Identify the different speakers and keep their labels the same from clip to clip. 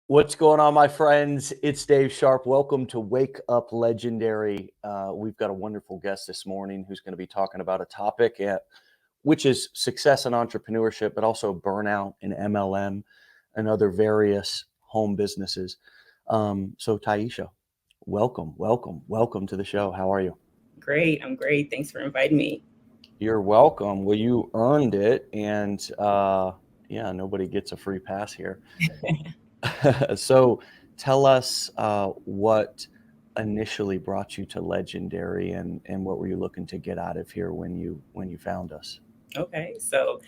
Speaker 1: What's going on, my friends? It's Dave Sharpe. Welcome to Wake Up Legendary. We've got a wonderful guest this morning who's going to be talking about a topic which is success and entrepreneurship, but also burnout and MLM and other various home businesses. So Tieisha, welcome to the show. How are you?
Speaker 2: Great. I'm great. Thanks for inviting me.
Speaker 1: You're welcome. Well, you earned it. And yeah, nobody gets a free pass here. So tell us what initially brought you to Legendary and what were you looking to get out of here when you found us?
Speaker 2: Okay. So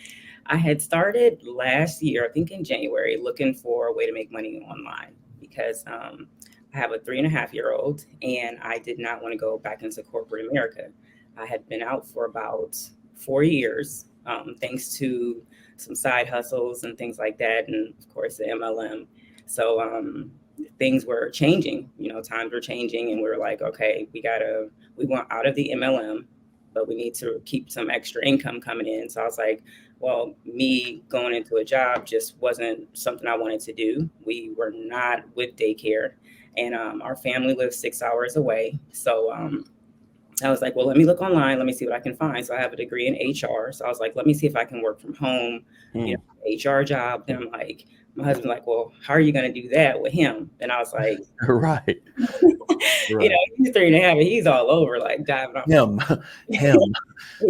Speaker 2: I had started last year, I think in January, looking for a way to make money online because I have a 3.5-year-old and I did not want to go back into corporate America. I had been out for about 4 years, thanks to some side hustles and things like that. And of course, the MLM. So things were changing, times were changing. And we were like, okay, we want out of the MLM, but we need to keep some extra income coming in. So I was like, well, me going into a job just wasn't something I wanted to do. We were not with daycare, and our family lives 6 hours away. So I was like, well, let me look online. Let me see what I can find. So I have a degree in HR. So I was like, let me see if I can work from home,
Speaker 1: Hmm.
Speaker 2: HR job. Then I'm like, my husband's like, well, how are you going to do that with him? And I was like,
Speaker 1: Right, right.
Speaker 2: he's 3.5 and he's all over, like diving off.
Speaker 1: Him.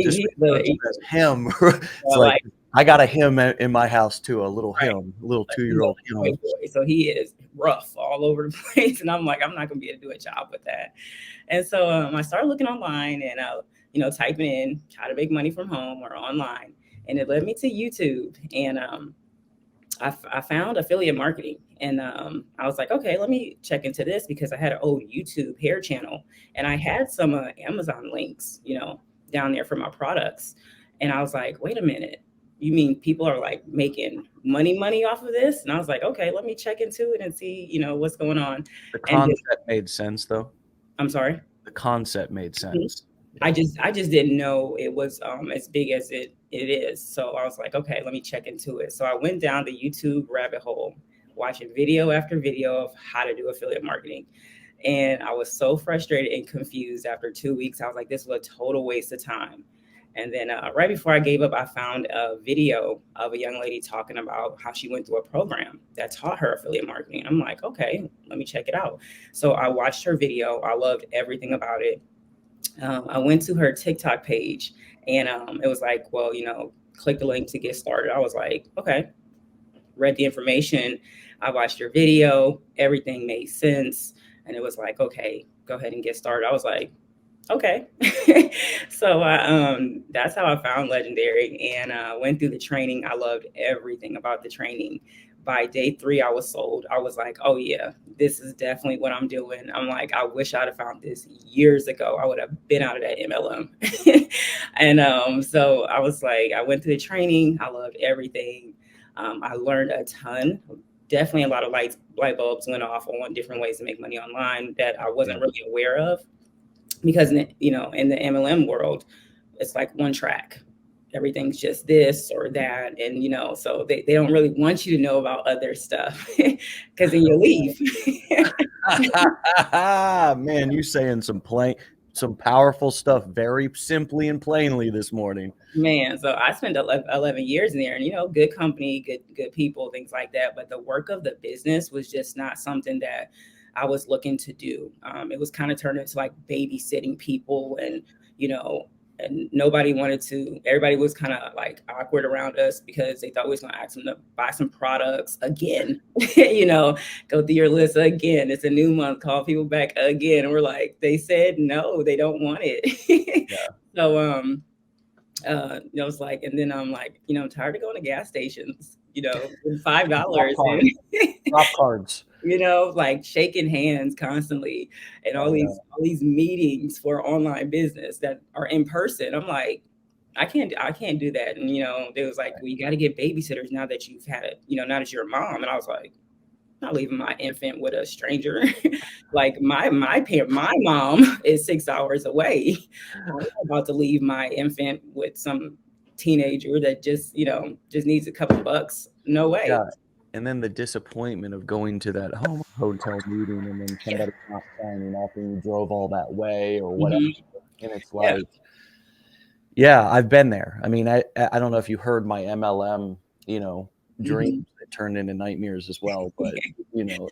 Speaker 1: Just
Speaker 2: He's the,
Speaker 1: refer to as him. It's like
Speaker 2: like,
Speaker 1: I got a him in my house too, a little
Speaker 2: right.
Speaker 1: him, a little
Speaker 2: Like he's a
Speaker 1: 2-year-old
Speaker 2: boy
Speaker 1: him.
Speaker 2: boy. So he is rough all over the place. And I'm like, I'm not going to be able to do a job with that. And so I started looking online and, typing in how to make money from home or online. And it led me to YouTube. And I found affiliate marketing. And I was like, okay, let me check into this because I had an old YouTube hair channel. And I had some Amazon links, down there for my products. And I was like, wait a minute. You mean people are like making money off of this? And I was like, okay, let me check into it and see, what's going on.
Speaker 1: The
Speaker 2: And
Speaker 1: concept made sense though.
Speaker 2: I'm sorry.
Speaker 1: The concept made
Speaker 2: Mhm.
Speaker 1: sense.
Speaker 2: I
Speaker 1: Yeah.
Speaker 2: just I just didn't know it was as big as it is. So I was like, okay, let me check into it. So I went down the YouTube rabbit hole, watching video after video of how to do affiliate marketing. And I was so frustrated and confused after 2 weeks. I was like, this was a total waste of time. And then right before I gave up, I found a video of a young lady talking about how she went through a program that taught her affiliate marketing. I'm like, okay, let me check it out. So I watched her video. I loved everything about it. I went to her TikTok page and it was like, well, click the link to get started. I was like, okay, read the information. I watched your video. Everything made sense. And it was like, okay, go ahead and get started. I was like, okay. So that's how I found Legendary and went through the training. I loved everything about the training. By day 3, I was sold. I was like, oh yeah, this is definitely what I'm doing. I'm like, I wish I'd have found this years ago. I would have been out of that MLM. And so I was like, I went through the training. I loved everything. I learned a ton. Definitely a lot of light bulbs went off on different ways to make money online that I wasn't really aware of because in the MLM world, it's like one track. Everything's just this or that, and so they don't really want you to know about other stuff because then you leave.
Speaker 1: Man, you saying some powerful stuff very simply and plainly this morning.
Speaker 2: Man, so I spent 11 years in there, and good company, good people, things like that. But the work of the business was just not something that I was looking to do. It was kind of turned into like babysitting people, and you know, and nobody wanted to. Everybody was kind of like awkward around us because they thought we was going to ask them to buy some products again. Go through your list again. It's a new month. Call people back again, and we're like, they said no, they don't want it.
Speaker 1: Yeah.
Speaker 2: So it's like, and then I'm like, I'm tired of going to gas stations, with
Speaker 1: Drop
Speaker 2: $5
Speaker 1: cards.
Speaker 2: and
Speaker 1: Drop cards.
Speaker 2: like shaking hands constantly and all
Speaker 1: Oh
Speaker 2: these
Speaker 1: no.
Speaker 2: all these meetings for online business that are in person. I'm like, I can't do that. And they was like, well, you got to get babysitters now that you've had it, now that you're a mom. And I was like, I'm not leaving my infant with a stranger. Like my mom is 6 hours away. I'm not about to leave my infant with some teenager that just needs a couple bucks. No way.
Speaker 1: Yeah. And then the disappointment of going to that hotel meeting and then
Speaker 2: Yeah.
Speaker 1: somebody not signing up and you drove all that way or whatever.
Speaker 2: Mhm.
Speaker 1: And it's
Speaker 2: Yeah.
Speaker 1: like, yeah, I've been there. I mean, I don't know if you heard my MLM, dreams
Speaker 2: Mhm.
Speaker 1: that turned into nightmares as well, but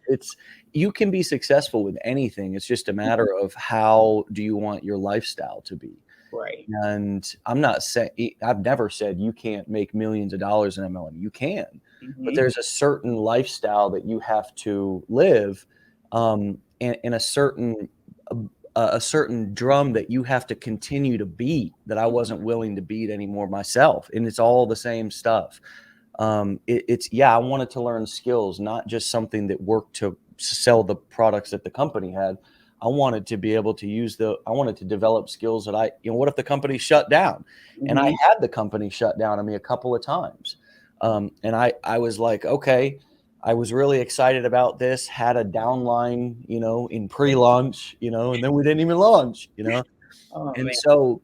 Speaker 1: it's you can be successful with anything. It's just a matter of how do you want your lifestyle to be.
Speaker 2: Right.
Speaker 1: And I'm not saying I've never said you can't make millions of dollars in MLM. You can, but
Speaker 2: Mhm.
Speaker 1: there's a certain lifestyle that you have to live, and a certain drum that you have to continue to beat that I wasn't willing to beat anymore myself. And it's all the same stuff. It's yeah, I wanted to learn skills, not just something that worked to sell the products that the company had. I wanted to be able to I wanted to develop skills that what if the company shut down? And I
Speaker 2: Mhm.
Speaker 1: had the company shut down on me a couple of times. And I was like, okay, I was really excited about this, had a downline, in pre-launch, and then we didn't even launch,
Speaker 2: Oh,
Speaker 1: and
Speaker 2: man.
Speaker 1: so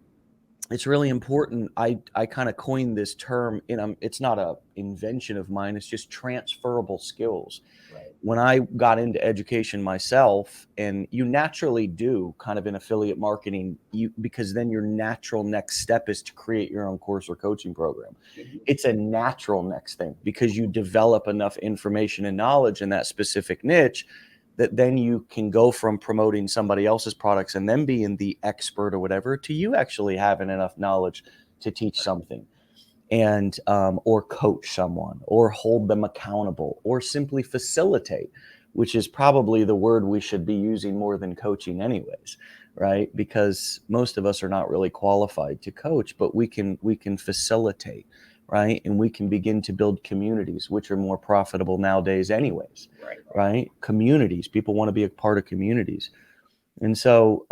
Speaker 1: it's really important. I kind of coined this term, and it's not a invention of mine. It's just transferable skills.
Speaker 2: Right.
Speaker 1: When I got into education myself, and you naturally do kind of in affiliate marketing, because then your natural next step is to create your own course or coaching program.
Speaker 2: Mhm.
Speaker 1: It's a natural next thing because you develop enough information and knowledge in that specific niche that then you can go from promoting somebody else's products and them being the expert or whatever to you actually having enough knowledge to teach something and or coach someone or hold them accountable or simply facilitate, which is probably the word we should be using more than coaching anyways, right? Because most of us are not really qualified to coach, but we can facilitate, right? And we can begin to build communities, which are more profitable nowadays anyways,
Speaker 2: Right.
Speaker 1: right? Communities, people want to be a part of communities. And so,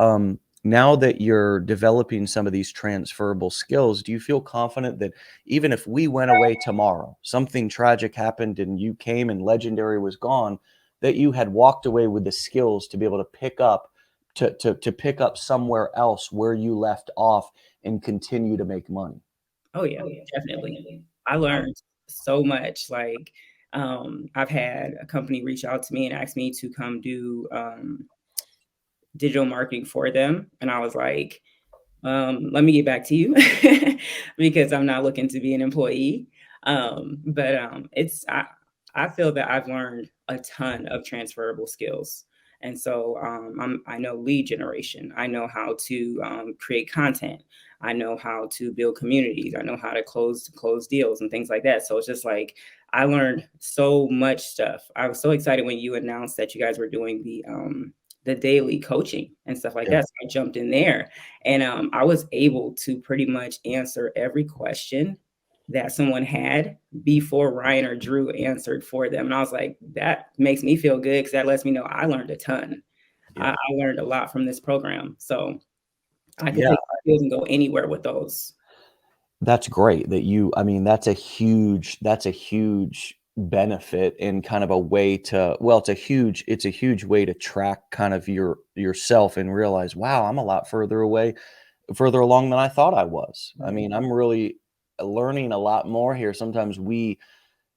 Speaker 1: now that you're developing some of these transferable skills, do you feel confident that even if we went away tomorrow, something tragic happened and you came and Legendary was gone, that you had walked away with the skills to be able to pick up to pick up somewhere else where you left off and continue to make money?
Speaker 2: Oh, yeah, definitely. I learned so much, like, I've had a company reach out to me and ask me to come do, digital marketing for them, and I was like, let me get back to you because I'm not looking to be an employee. But I feel that I've learned a ton of transferable skills. And so I know lead generation. I know how to create content. I know how to build communities. I know how to close deals and things like that. So it's just like I learned so much stuff. I was so excited when you announced that you guys were doing the daily coaching and stuff like
Speaker 1: Yeah.
Speaker 2: that. So I jumped in there and I was able to pretty much answer every question that someone had before Ryan or Drew answered for them. And I was like, that makes me feel good because that lets me know I learned a ton.
Speaker 1: Yeah.
Speaker 2: I learned a lot from this program. So I could
Speaker 1: Yeah.
Speaker 2: take the skills and go anywhere with those.
Speaker 1: That's great that I mean, that's a huge benefit and kind of a way to, well, it's a huge way to track kind of yourself and realize, wow, I'm a lot further along than I thought I was. I
Speaker 2: Right.
Speaker 1: mean, I'm really learning a lot more here. Sometimes we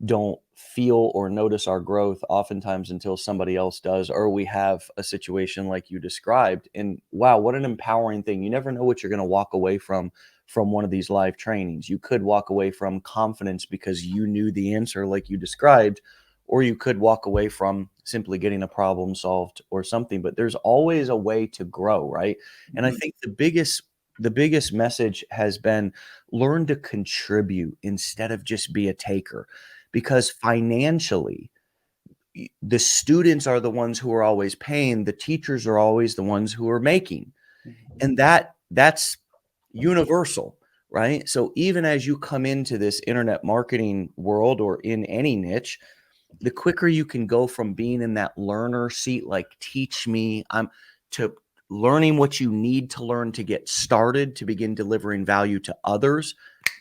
Speaker 1: don't feel or notice our growth oftentimes until somebody else does, or we have a situation like you described. And wow, what an empowering thing. You never know what you're going to walk away from one of these live trainings. You could walk away from confidence because you knew the answer like you described, or you could walk away from simply getting a problem solved or something. But there's always a way to grow, right? And I
Speaker 2: Mhm.
Speaker 1: think the biggest message has been learn to contribute instead of just be a taker, because financially the students are the ones who are always paying, the teachers are always the ones who are making,
Speaker 2: Mhm.
Speaker 1: and that's universal, right? So even as you come into this internet marketing world or in any niche, the quicker you can go from being in that learner seat, like teach me, to learning what you need to learn to get started to begin delivering value to others,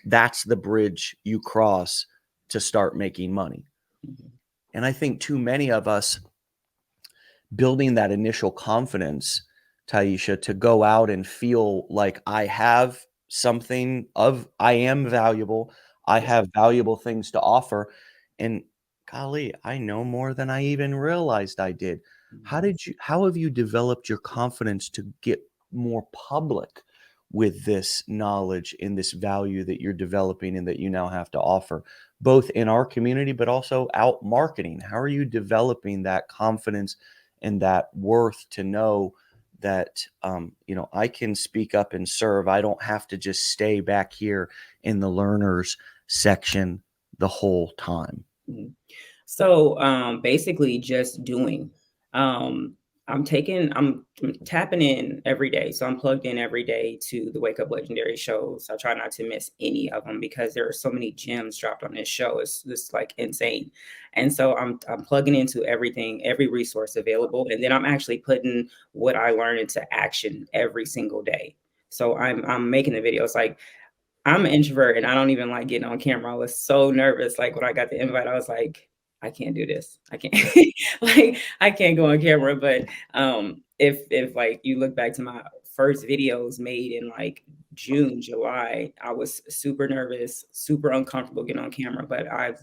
Speaker 1: that's the bridge you cross to start making money.
Speaker 2: Mhm.
Speaker 1: And I think too many of us building that initial confidence, Tieisha, to go out and feel like I have I am valuable, I
Speaker 2: Yeah.
Speaker 1: have valuable things to offer. And golly, I know more than I even realized I did.
Speaker 2: Mhm.
Speaker 1: How have you developed your confidence to get more public with this knowledge and this value that you're developing and that you now have to offer, both in our community, but also out marketing? How are you developing that confidence and that worth to know that, I can speak up and serve. I don't have to just stay back here in the learners section the whole time.
Speaker 2: Mhm. So basically just doing. Um I'm tapping in every day. So I'm plugged in every day to the Wake Up Legendary shows. I try not to miss any of them because there are so many gems dropped on this show. It's just like insane. And so I'm plugging into everything, every resource available. And then I'm actually putting what I learn into action every single day. So I'm making the videos like I'm an introvert and I don't even like getting on camera. I was so nervous. Like when I got the invite, I was like, I can't do this. I can't like I can't go on camera. But if like you look back to my first videos made in like June, July, I was super nervous, super uncomfortable getting on camera. But I've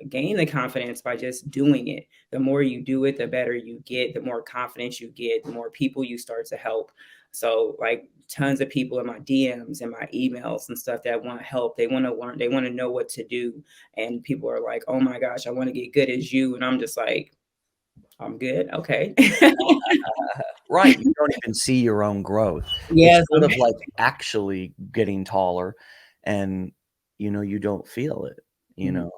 Speaker 2: gained the confidence by just doing it. The more you do it, the better you get, the more confidence you get, the more people you start to help. So like tons of people in my DMs and my emails and stuff that want help. They want to learn, they want to know what to do. And people are like, oh my gosh, I want to get good as you. And I'm just like, I'm good. Okay.
Speaker 1: Right, you don't even see your own growth. It's
Speaker 2: Yes.
Speaker 1: sort of like actually getting taller and, you don't feel it, you
Speaker 2: Mhm.
Speaker 1: know?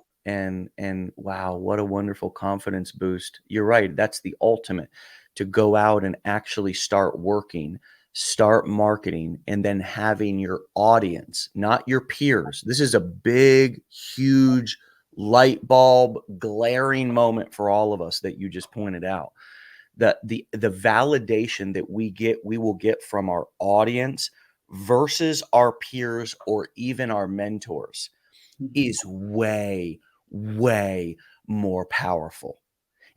Speaker 1: And wow, what a wonderful confidence boost. You're right, that's the ultimate, to go out and actually start working, start marketing, and then having your audience, not your peers. This is a big, huge light bulb glaring moment for all of us that you just pointed out. The validation that we will get from our audience versus our peers or even our mentors
Speaker 2: Mhm.
Speaker 1: is way, way more powerful.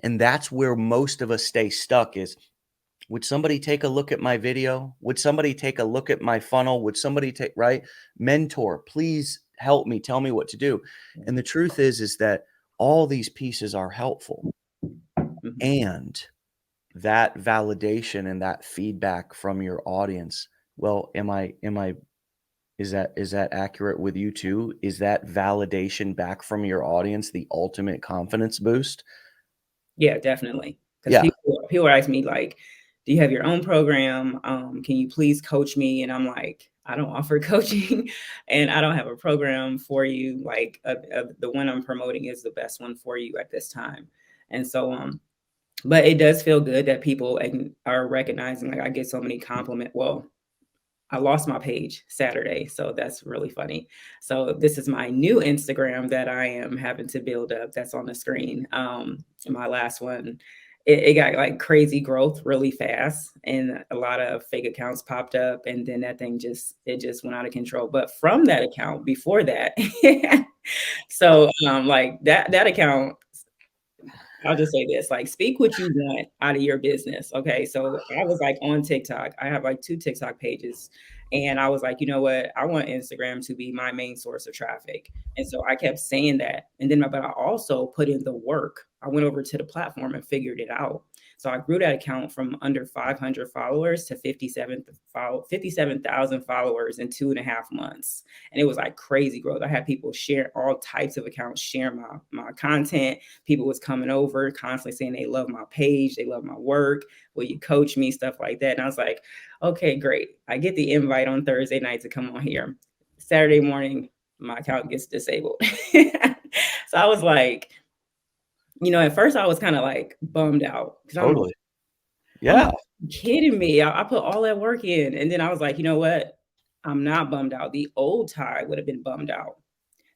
Speaker 1: And that's where most of us stay stuck is, would somebody take a look at my video? Would somebody take a look at my funnel? Would somebody take, right? Mentor, please help me, tell me what to do. And the truth is that all these pieces are helpful.
Speaker 2: Mhm.
Speaker 1: And that validation and that feedback from your audience, well, am I is that accurate with you too? Is that validation back from your audience the ultimate confidence boost?
Speaker 2: Yeah, definitely. Because
Speaker 1: Yeah,
Speaker 2: people ask me like, "Do you have your own program? Can you please coach me?" And I'm like, "I don't offer coaching, and I don't have a program for you. Like, the one I'm promoting is the best one for you at this time." And so, but it does feel good that people are recognizing. Like, I get so many compliment. Well, I lost my page Saturday, so that's really funny. So this is my new Instagram that I am having to build up. That's on the screen. My last one, it got like crazy growth really fast, and a lot of fake accounts popped up, and then that thing just went out of control. But from that account, before that, so like that account, I'll just say this, like, speak what you want out of your business, okay? So, I was, like, on TikTok. I have, like, 2 TikTok pages, and I was like, "You know what? I want Instagram to be my main source of traffic." And so I kept saying that, and then but I also put in the work. I went over to the platform and figured it out. So I grew that account from under 500 followers to 57,000 followers in 2.5 months, and it was, like, crazy growth. I had people share all types of accounts, share my content. People was coming over constantly saying they love my page, they love my work. Will you coach me? Stuff like that. And I was like, okay, great. I get the invite on Thursday night to come on here. Saturday morning, my account gets disabled. So I was like, at first I was kind of like bummed out because
Speaker 1: totally.
Speaker 2: I'm like,
Speaker 1: Yeah,
Speaker 2: "You kidding me? I put all that work in." And then I was like, you know what? I'm not bummed out. The old Ty would have been bummed out.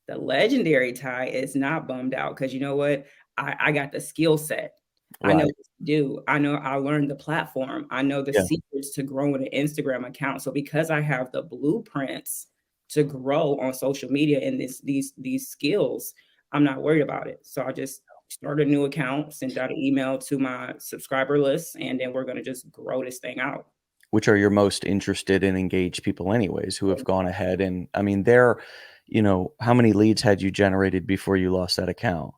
Speaker 2: The legendary Ty is not bummed out because you know what? I got the skill set. I know
Speaker 1: right.
Speaker 2: what to do. I know I learned the platform. I know the
Speaker 1: Yeah,
Speaker 2: secrets to growing an Instagram account. So because I have the blueprints to grow on social media and these skills, I'm not worried about it. So I just started a new account, sent out an email to my subscriber list, and then we're gonna just grow this thing out.
Speaker 1: which are your most interested and engaged people anyways, who have gone ahead and I mean, how many leads had you generated before you lost that account?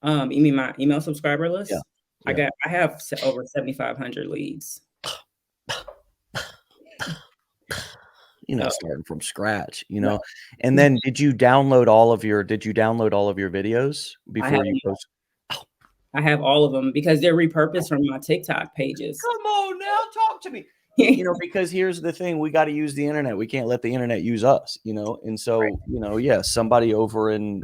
Speaker 2: You mean my email subscriber
Speaker 1: Yeah.
Speaker 2: list?
Speaker 1: Yeah.
Speaker 2: I have over 7,500 leads. So
Speaker 1: Starting from scratch,
Speaker 2: no,
Speaker 1: and then did you download all of your videos
Speaker 2: I have
Speaker 1: before you post? Oh,
Speaker 2: I have all of them because they're repurposed from my TikTok pages.
Speaker 1: come on now, talk to me. Because here's the thing, we got to use the internet. We can't let the internet use us, and so, yeah, somebody over in,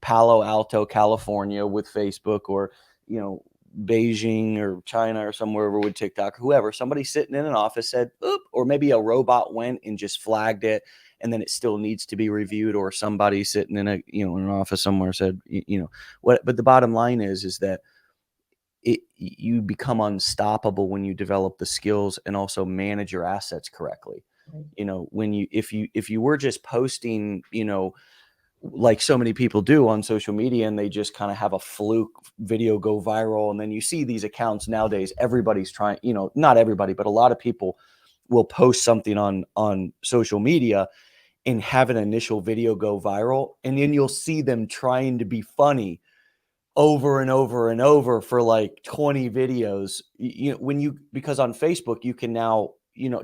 Speaker 1: Palo Alto, California with Facebook, or, you know, Beijing or China or somewhere over with TikTok, whoever, somebody sitting in an office said, oop, or maybe a robot went and just flagged it, and then it still needs to be reviewed, or somebody sitting in in an office somewhere said, what, but the bottom line is that you become unstoppable when you develop the skills and also manage your assets correctly. When if you were just posting, like so many people do on social media, and they just kind of have a fluke video go viral, and then you see these accounts nowadays, everybody's trying, not everybody, but a lot of people will post something on social media and have an initial video go viral, and then you'll see them trying to be funny over and over and over for like 20 videos. Because on Facebook you can now,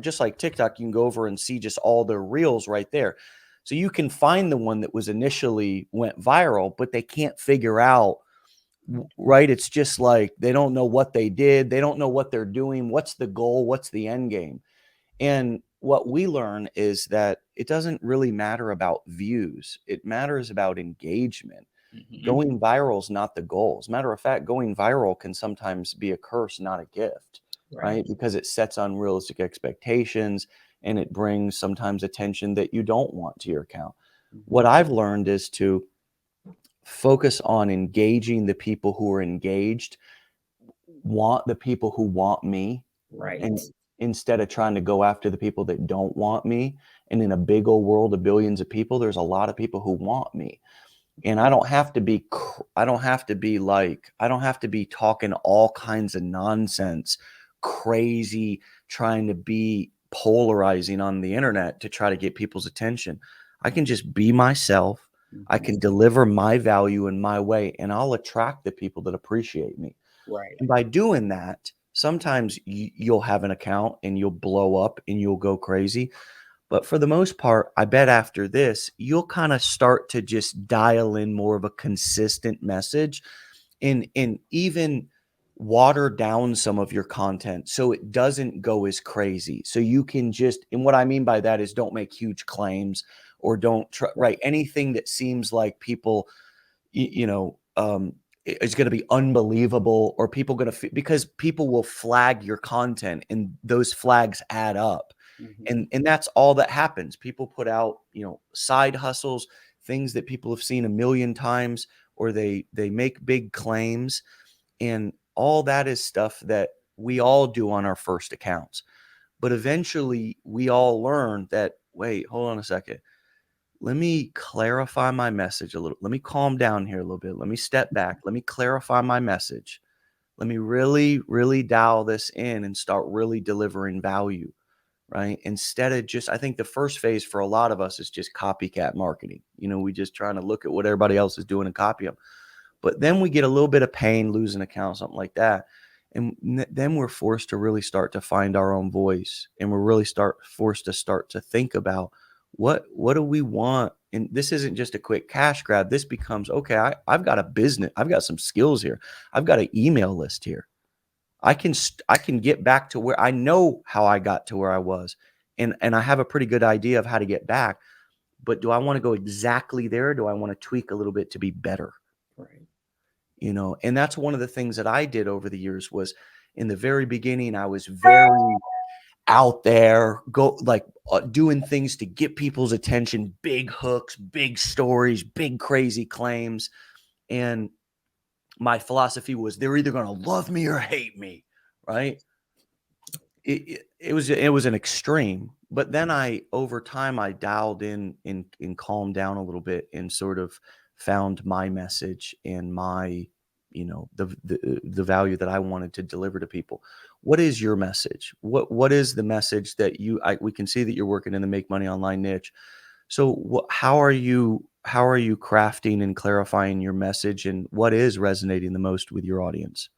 Speaker 1: just like TikTok, you can go over and see just all their reels right there. So you can find the one that was initially went viral, but they can't figure out, right? It's just like they don't know what they did, they don't know what they're doing, what's the goal, what's the end game. And what we learn is that it doesn't really matter about views, it matters about engagement. Going viral is not the goal. As a matter of fact, going viral can sometimes be a curse, not a gift, right? Because it sets unrealistic expectations, and it brings sometimes attention that you don't want to your account. What I've learned is to focus on engaging the people who are engaged, want the people who want me, and instead of trying to go after the people that don't want me. And in a big old world of billions of people, there's a lot of people who want me. And I don't have to be talking all kinds of nonsense, crazy, trying to be polarizing on the internet to try to get people's attention. I can just be myself. I can deliver my value in my way, and I'll attract the people that appreciate me. And by doing that, sometimes you'll have an account and you'll blow up and you'll go crazy. But for the most part, I bet after this, you'll kind of start to just dial in more of a consistent message, and even water down some of your content so it doesn't go as crazy. So you can just, and what I mean by that is, don't make huge claims, or don't write anything that seems like people, it's going to be unbelievable, or people going to, because people will flag your content, and those flags add up. And that's all that happens. People put out, side hustles, things that people have seen a million times, or they make big claims, and all that is stuff that we all do on our first accounts. But eventually we all learn that, wait, hold on a second. Let me clarify my message a little. Let me calm down here a little bit. Let me step back. Let me clarify my message. Let me really, really dial this in and start really delivering value. Right? Instead of just, I think the first phase for a lot of us is just copycat marketing. We just trying to look at what everybody else is doing and copy them. But then we get a little bit of pain, lose an account, something like that. And then we're forced to really start to find our own voice. And we're really forced to start to think about what do we want? And this isn't just a quick cash grab. This becomes, okay, I've got a business. I've got some skills here. I've got an email list here. I can get back to where I know how I got to where I was. And I have a pretty good idea of how to get back. But do I want to go exactly there? Or do I want to tweak a little bit to be better? And that's one of the things that I did over the years. Was in the very beginning, I was very out there, doing things to get people's attention, big hooks, big stories, big crazy claims. And my philosophy was, they're either going to love me or hate me, right? It was an extreme. But then over time, I dialed in and calmed down a little bit, and sort of found my message and my, the value that I wanted to deliver to people. What is your message? What is the message that we can see that you're working in the make money online niche. So how are you crafting and clarifying your message, and what is resonating the most with your audience?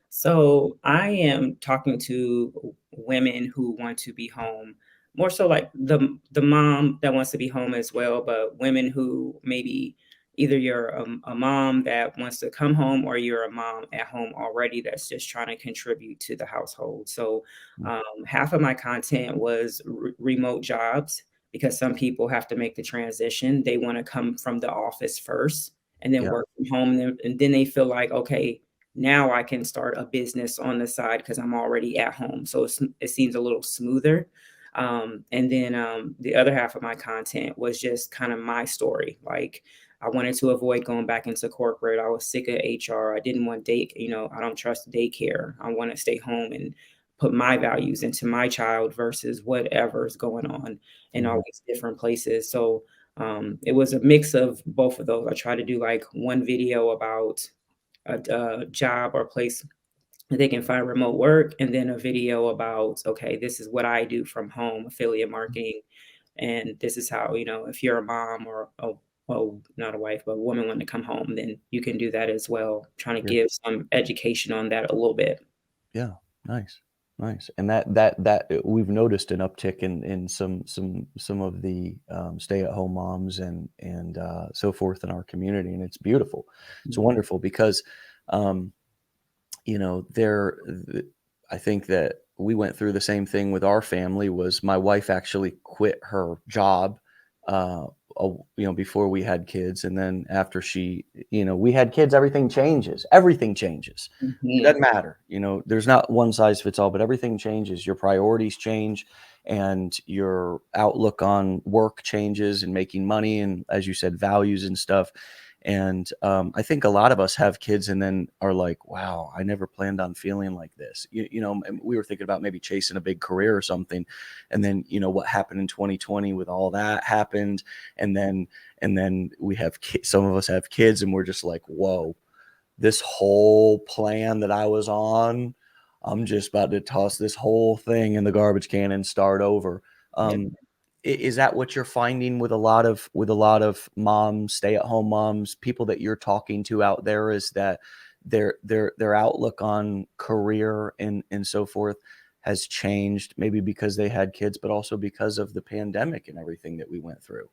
Speaker 2: So I am talking to women who want to be home, more so like the mom that wants to be home as well, but women who maybe either you're a mom that wants to come home or you're a mom at home already that's just trying to contribute to the household. So
Speaker 1: Mm.
Speaker 2: half of my content was remote jobs because some people have to make the transition. They want to come from the office first and then
Speaker 1: Yeah,
Speaker 2: work from home, and then they feel like, okay, now I can start a business on the side because I'm already at home. So it seems a little smoother. And then the other half of my content was just kind of my story. Like I wanted to avoid going back into corporate. I was sick of HR. I didn't want I don't trust daycare. I want to stay home and put my values into my child versus whatever's going on in all
Speaker 1: mhm,
Speaker 2: these different places. So it was a mix of both of those. I try to do like one video about a job or place that they can find remote work, and then a video about, okay, this is what I do from home, affiliate marketing, and this is how, if you're a mom or not a wife, but a woman wanting to come home, then you can do that as well. Trying to
Speaker 1: yeah,
Speaker 2: give some education on that a little bit.
Speaker 1: yeah, nice, nice. And that we've noticed an uptick in some of the stay-at-home moms and so forth in our community, and it's beautiful. It's
Speaker 2: Mhm.
Speaker 1: wonderful because um, you know, there I think that we went through the same thing with our family. Was my wife actually quit her job, uh, before we had kids, and then after we had kids, everything changes. Everything changes. It
Speaker 2: Mhm.
Speaker 1: doesn't matter. There's not one size fits all, but everything changes. Your priorities change, and your outlook on work changes, and making money, and as you said, values and stuff. And I think a lot of us have kids and then are like, wow, I never planned on feeling like this. And we were thinking about maybe chasing a big career or something. And then, what happened in 2020 with all that happened. And then we have kids, some of us have kids, and we're just like, whoa, this whole plan that I was on, I'm just about to toss this whole thing in the garbage can and start over.
Speaker 2: Yeah.
Speaker 1: Um, is that what you're finding with a lot of moms, stay-at-home moms, people that you're talking to out there, is that their outlook on career and so forth has changed, maybe because they had kids, but also because of the pandemic and everything that we went through?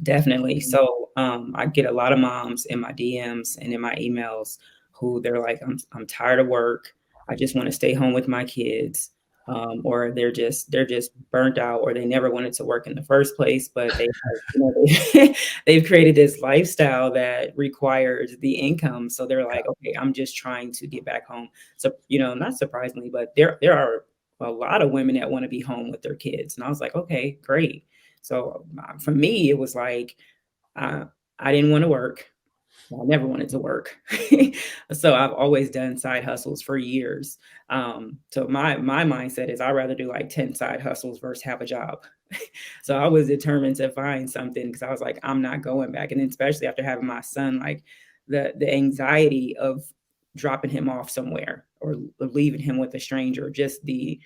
Speaker 2: Definitely. So, I get a lot of moms in my DMs and in my emails who they're like, I'm tired of work. I just want to stay home with my kids." Or they're just burnt out, or they never wanted to work in the first place, but they've created this lifestyle that requires the income. So they're like, okay, I'm just trying to get back home. So, not surprisingly, but there are a lot of women that want to be home with their kids. And I was like, okay, great. So for me, it was like uh, I didn't want to work. I never wanted to work. So I've always done side hustles for years. So my mindset is I'd rather do like 10 side hustles versus have a job. So I was determined to find something because I was like, I'm not going back. And then especially after having my son, like the anxiety of dropping him off somewhere or leaving him with a stranger, just the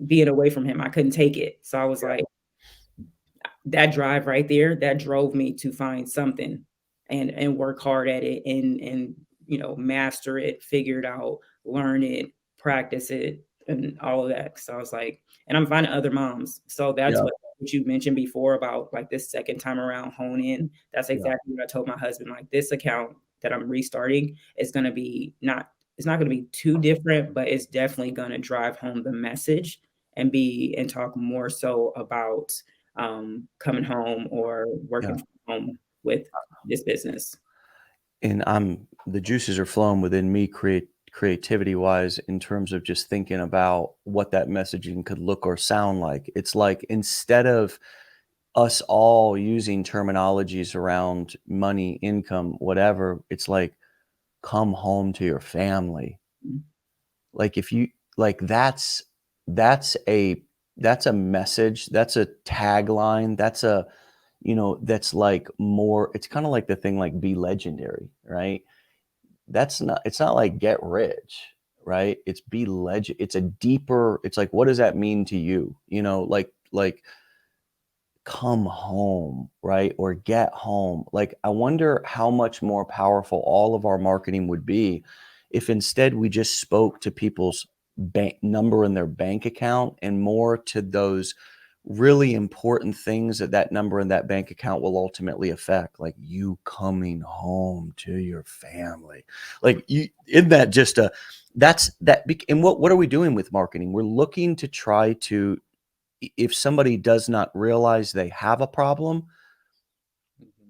Speaker 2: being away from him, I couldn't take it. So I was like, that drive right there, that drove me to find something and work hard at it and master it, figure it out, learn it, practice it, and all of that. So I was like, and I'm finding other moms. So that's
Speaker 1: Yeah,
Speaker 2: what you mentioned before about like this second time around hone in. That's
Speaker 1: yeah,
Speaker 2: exactly what I told my husband. Like this account that I'm restarting is gonna be not it's not gonna be too different, but it's definitely gonna drive home the message and talk more so about coming home or
Speaker 1: yeah.
Speaker 2: working from home with this business.
Speaker 1: And the juices are flowing within me, creativity wise, in terms of just thinking about what that messaging could look or sound like. It's like, instead of us all using terminologies around money, income, whatever, it's like, come home to your family.
Speaker 2: Mm,
Speaker 1: Like, if you like, that's a that's a message, that's a tagline, that's like more, it's kind of like the thing like be legendary, right? It's not like get rich, right? It's be legend. It's a deeper, it's like, what does that mean to you? Like come home, right? Or get home. Like, I wonder how much more powerful all of our marketing would be if instead we just spoke to people's bank number in their bank account and more to those really important things that that number in that bank account will ultimately affect, like you coming home to your family. Like, you, isn't that just a, that's that. And what are we doing with marketing? We're looking to try to, if somebody does not realize they have a problem,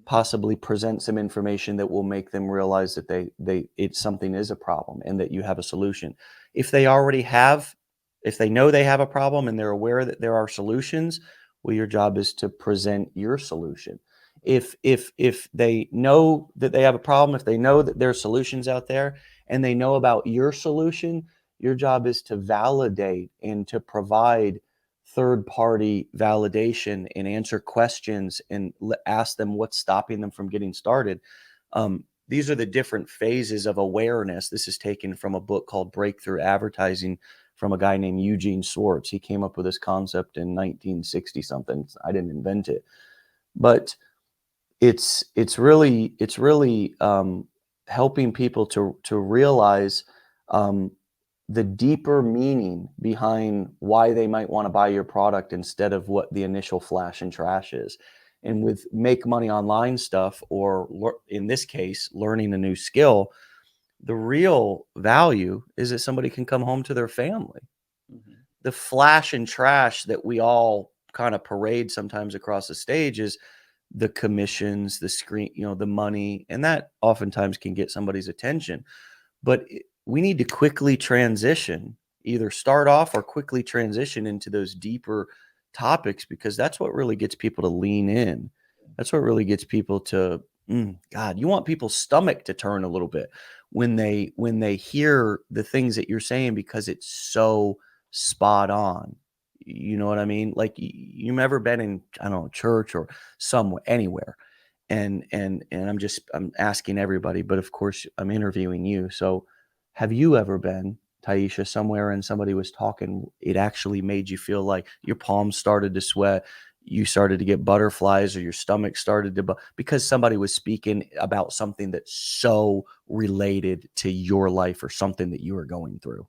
Speaker 1: possibly present some information that will make them realize that it's something is a problem and that you have a solution. If they already have, if they know they have a problem and they're aware that there are solutions, well, your job is to present your solution. If they know that they have a problem, if they know that there are solutions out there and they know about your solution, your job is to validate and to provide third party validation and answer questions and ask them what's stopping them from getting started. These are the different phases of awareness. This is taken from a book called Breakthrough Advertising from a guy named Eugene Swartz. He came up with this concept in 1960 something. I didn't invent it, but it's really helping people to realize the deeper meaning behind why they might want to buy your product instead of what the initial flash and trash is. And with make money online stuff, or in this case, learning a new skill, the real value is that somebody can come home to their family.
Speaker 2: Mhm.
Speaker 1: The flash and trash that we all kind of parade sometimes across the stage is the commissions, the screen, the money, and that oftentimes can get somebody's attention. But we need to quickly transition, either start off or quickly transition into those deeper topics, because that's what really gets people to lean in. That's what really gets people to, God, you want people's stomach to turn a little bit when they hear the things that you're saying, because it's so spot on. You know what I mean? Like, you've ever been in, I don't know, church or somewhere, anywhere, and I'm asking everybody, but of course I'm interviewing you. So have you ever been, Tieisha, somewhere and somebody was talking, it actually made you feel like your palms started to sweat, you started to get butterflies, or your stomach started to because somebody was speaking about something that's so related to your life or something that you were going through?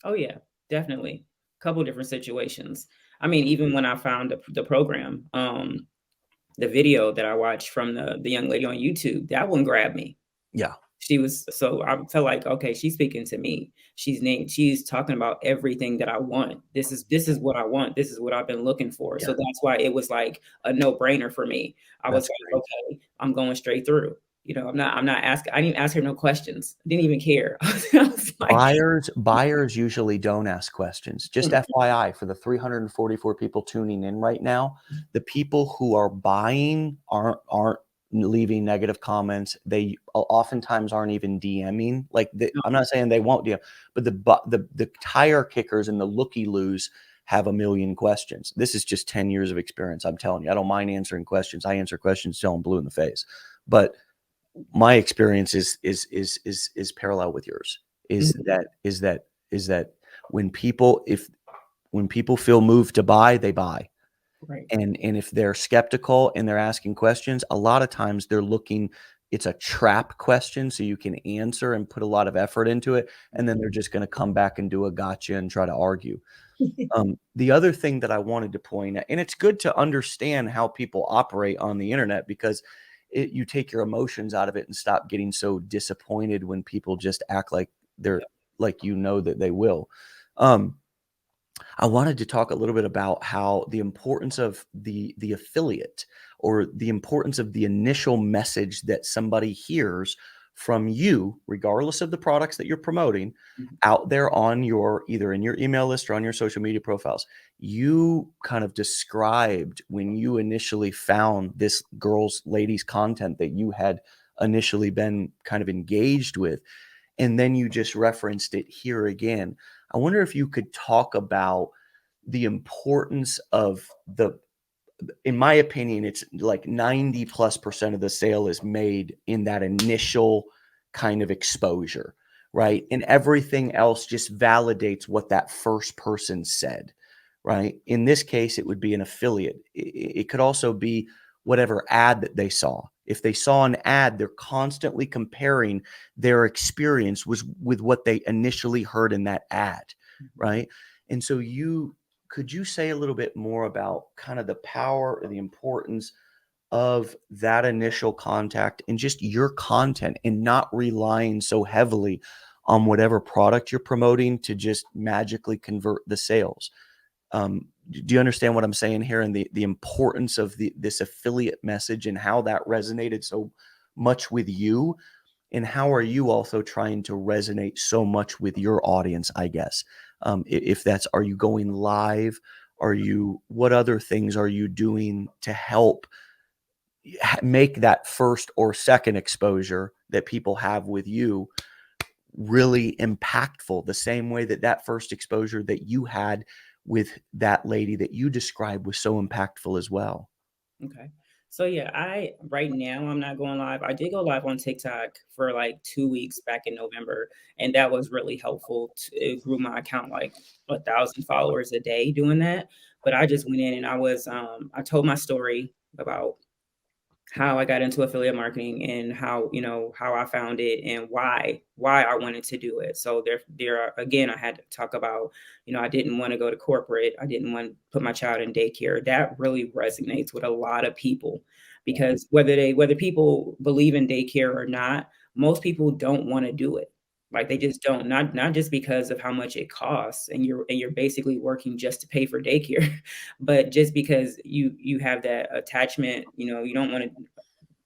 Speaker 2: Oh yeah, definitely. Couple different situations. I mean, even when I found the program, the video that I watched from the young lady on YouTube, that one grabbed me.
Speaker 1: Yeah,
Speaker 2: She was so I felt like, okay, she's speaking to me. She's talking about everything that I want. This is what I want. This is what I've been looking for.
Speaker 1: yeah,
Speaker 2: So that's why it was like a no-brainer for me. I was
Speaker 1: that's
Speaker 2: like,
Speaker 1: great.
Speaker 2: okay, I'm going straight through. I'm not asking, I didn't even ask her no questions. I didn't even care. I was like,
Speaker 1: Buyers usually don't ask questions. Just FYI, for the 344 people tuning in right now, the people who are buying aren't leaving negative comments. They oftentimes aren't even DMing. Like, I'm not saying they won't DM, but the tire kickers and the looky-loos have a million questions. This is just 10 years of experience. I'm telling you, I don't mind answering questions. I answer questions till I'm blue in the face. But my experience is parallel with yours. Is
Speaker 2: Mhm.
Speaker 1: that when people, when people feel moved to buy, they buy.
Speaker 2: Right.
Speaker 1: And if they're skeptical and they're asking questions, a lot of times they're looking, it's a trap question, so you can answer and put a lot of effort into it, and then they're just going to come back and do a gotcha and try to argue. The other thing that I wanted to point out, and it's good to understand how people operate on the internet, because you take your emotions out of it and stop getting so disappointed when people just act like they're, like, that they will. Um, I wanted to talk a little bit about how the importance of the affiliate, or the importance of the initial message that somebody hears from you, regardless of the products that you're promoting,
Speaker 2: Mhm.
Speaker 1: out there on your, either in your email list or on your social media profiles. You kind of described when you initially found this lady's content that you had initially been kind of engaged with, and then you just referenced it here again. I wonder if you could talk about the importance of in my opinion, it's like 90+% of the sale is made in that initial kind of exposure, right? And everything else just validates what that first person said, right? In this case, it would be an affiliate. It could also be whatever ad that they saw. If they saw an ad, they're constantly comparing their experience with what they initially heard in that ad, right? And so could you say a little bit more about kind of the power or the importance of that initial contact and just your content, and not relying so heavily on whatever product you're promoting to just magically convert the sales? Do you understand what I'm saying here, and the importance of this affiliate message and how that resonated so much with you? And how are you also trying to resonate so much with your audience, I guess? If that's, are you going live? What other things are you doing to help make that first or second exposure that people have with you really impactful, the same way that that first exposure that you had with that lady that you described was so impactful as well?
Speaker 2: Okay. So yeah, I right now I'm not going live. I did go live on TikTok for like 2 weeks back in November, and that was really helpful. It grew my account like 1,000 followers a day doing that. But I just went in and I told my story about how I got into affiliate marketing and how, how I found it and why I wanted to do it. So again, I had to talk about, I didn't want to go to corporate. I didn't want to put my child in daycare. That really resonates with a lot of people because whether people believe in daycare or not, most people don't want to do it. Like they just don't, not just because of how much it costs and you're basically working just to pay for daycare, but just because you have that attachment, you don't want to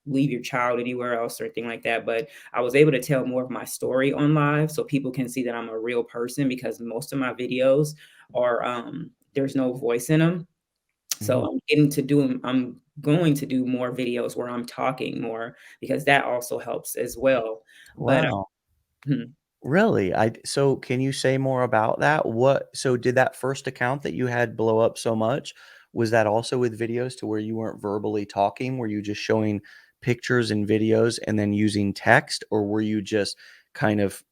Speaker 2: leave your child anywhere else or anything like that. But I was able to tell more of my story on live so people can see that I'm a real person because most of my videos are there's no voice in them. So
Speaker 1: Mhm.
Speaker 2: I'm going to do more videos where I'm talking more because that also helps as well. But
Speaker 1: Wow.
Speaker 2: hmm,
Speaker 1: Really? So can you say more about that? So did that first account that you had blow up so much, was that also with videos to where you weren't verbally talking? Were you just showing pictures and videos and then using text, or were you just kind of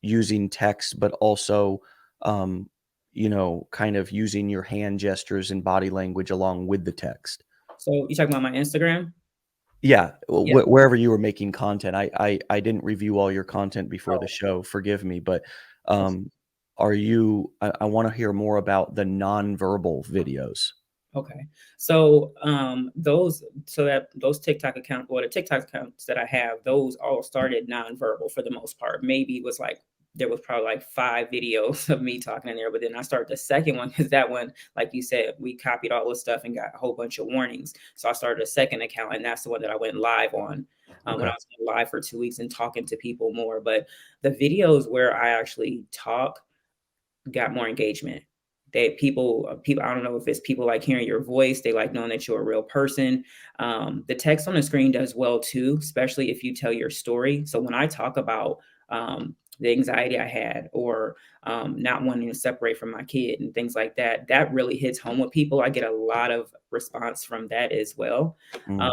Speaker 1: using text, but also, um, kind of using your hand gestures and body language along with the text?
Speaker 2: so you talking about my Instagram?
Speaker 1: Yeah,
Speaker 2: Yeah.
Speaker 1: wherever you were making content. I didn't review all your content before the
Speaker 2: Oh,
Speaker 1: show, forgive me, but,
Speaker 2: okay.
Speaker 1: I wanna hear more about the nonverbal videos.
Speaker 2: Okay. So those TikTok accounts or the TikTok accounts that I have, those all started nonverbal for the most part. Maybe it was like there was probably like 5 videos of me talking in there, but then I started the second one because that one, like you said, we copied all the stuff and got a whole bunch of warnings. So I started a second account, and that's the one that I went live on when
Speaker 1: Okay.
Speaker 2: I was going live for 2 weeks and talking to people more. But the videos where I actually talk got more engagement. People, I don't know if it's people like hearing your voice, they like knowing that you're a real person. The text on the screen does well too, especially if you tell your story. So when I talk about the anxiety I had or not wanting to separate from my kid and things like that, that really hits home with people. I get a lot of response from that as well.
Speaker 1: Mm,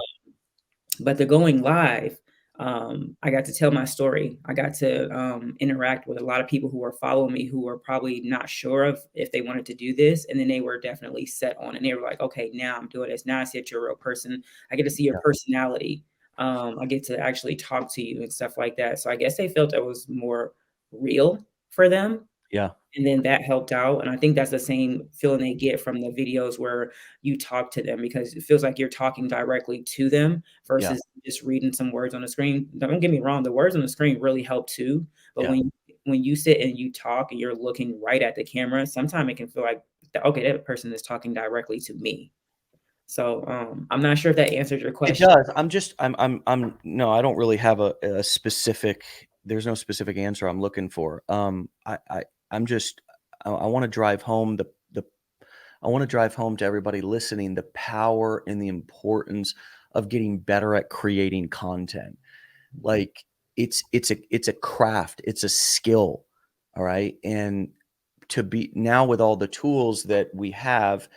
Speaker 2: But the going live, I got to tell my story. I got to interact with a lot of people who were following me who were probably not sure of if they wanted to do this. And then they were definitely set on and they were like, okay, now I'm doing this. Now I see that you're a real person. I get to see your
Speaker 1: yeah,
Speaker 2: personality. I get to actually talk to you and stuff like that. So I guess they felt it was more real for them,
Speaker 1: yeah,
Speaker 2: and then that helped out, and I think that's the same feeling they get from the videos where you talk to them because it feels like you're talking directly to them
Speaker 1: yeah,
Speaker 2: versus just reading some words on the screen. Don't get me wrong, the words on the screen really help too, but
Speaker 1: yeah.
Speaker 2: when you sit and you talk and you're looking right at the camera, sometimes it can feel like, okay, that person is talking directly to me. So, I'm not sure if that answered your
Speaker 1: It
Speaker 2: question.
Speaker 1: does. I'm no, I don't really have a specific, there's no specific answer I'm looking for. I'm just, I wanna drive home I want to drive home to everybody listening the power and the importance of getting better at creating content. Like, it's a craft, it's a skill, all right? And to be now, with all the tools that we have,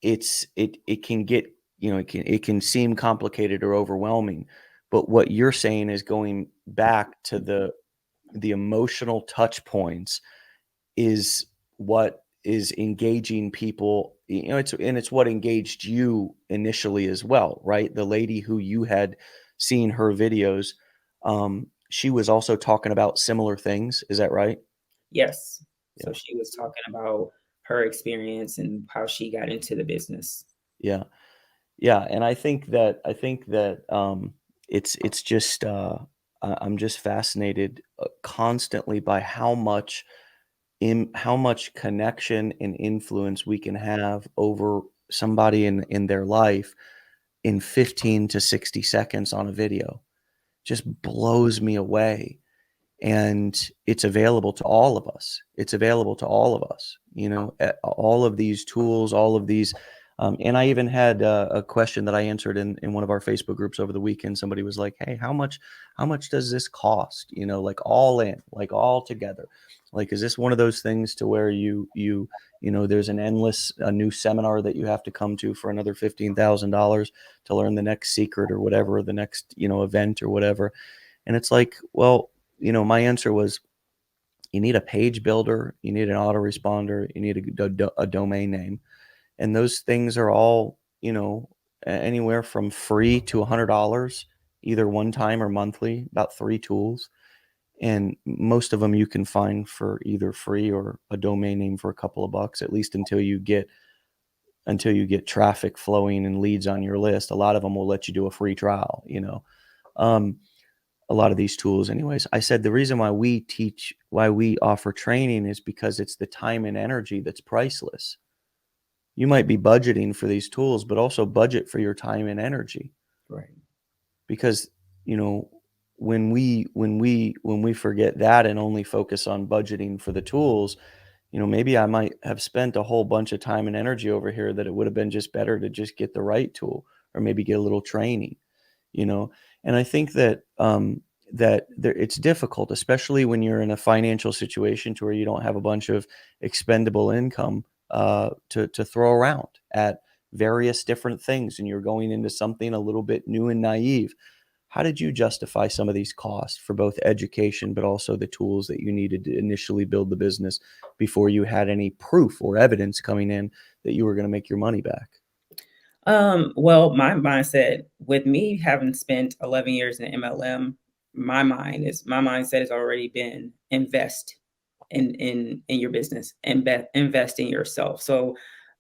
Speaker 1: it can get, it can seem complicated or overwhelming. But what you're saying is going back to the emotional touch points is what is engaging people. It's what engaged you initially as well, right? The lady who you had seen her videos, she was also talking about similar things. Is that right?
Speaker 2: Yes. So
Speaker 1: Yeah.
Speaker 2: she was talking about her experience and how she got into the business.
Speaker 1: Yeah. Yeah, and I think that it's just I'm just fascinated constantly by how much connection and influence we can have over somebody in their life in 15 to 60 seconds on a video. Just blows me away. And it's available to all of us. It's available to all of us. All of these tools, all of these. And I even had a question that I answered in one of our Facebook groups over the weekend. Somebody was like, "Hey, how much does this cost? Like all in, like all together. Like, is this one of those things to where there's a new seminar that you have to come to for another $15,000 to learn the next secret or whatever, the next event or whatever?" And it's like, well, my answer was, you need a page builder, you need an autoresponder, you need a domain name. And those things are all, anywhere from free to $100, either one time or monthly, about 3 tools. And most of them you can find for either free or a domain name for a couple of bucks, at least until you get traffic flowing and leads on your list. A lot of them will let you do a free trial. Um, a lot of these tools anyways. I said the reason why we offer training is because it's the time and energy that's priceless. You might be budgeting for these tools, but also budget for your time and energy,
Speaker 2: Right.
Speaker 1: because you know when we forget that and only focus on budgeting for the tools, maybe I might have spent a whole bunch of time and energy over here that it would have been just better to just get the right tool, or maybe get a little training. you know and I think that it's difficult, especially when you're in a financial situation to where you don't have a bunch of expendable income to throw around at various different things, and you're going into something a little bit new and naive. How did you justify some of these costs for both education but also the tools that you needed to initially build the business before you had any proof or evidence coming in that you were going to make your money back?
Speaker 2: Well, my mindset with me having spent 11 years in MLM, my mindset has already been invest in your business and invest in yourself. So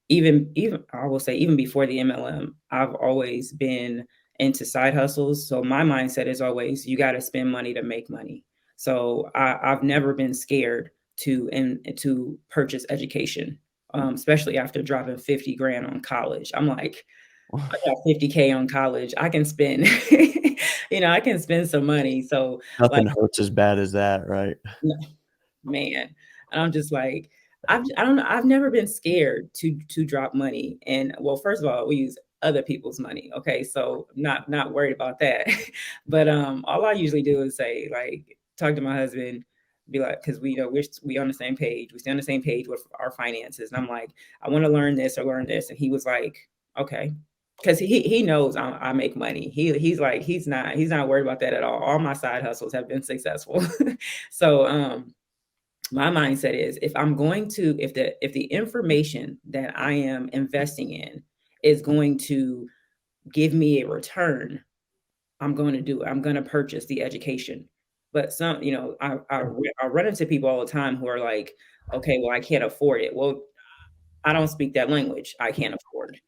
Speaker 2: even I will say even before the MLM, I've always been into side hustles. So my mindset is always you got to spend money to make money. So I've never been scared to purchase education, especially after dropping 50 grand on college. I'm like, I got 50K on college. I can spend, I can spend some money. So like,
Speaker 1: Nothing hurts as bad as that, right?
Speaker 2: man, and I'm just like, I don't know. I've never been scared to drop money. And well, first of all, we use other people's money. Okay, so not worried about that. But all I usually do is say like talk to my husband, be like, because we on the same page. We stay on the same page with our finances. And I'm like, I want to learn this or learn this, and he was like, okay. Because he knows I make money. He's like he's not worried about that at all. All my side hustles have been successful. So my mindset is if the information that I am investing in is going to give me a return, I'm going to do it. I'm going to purchase the education. But I run into people all the time who are like, okay, well, I can't afford it. Well, I don't speak that language. I can't afford.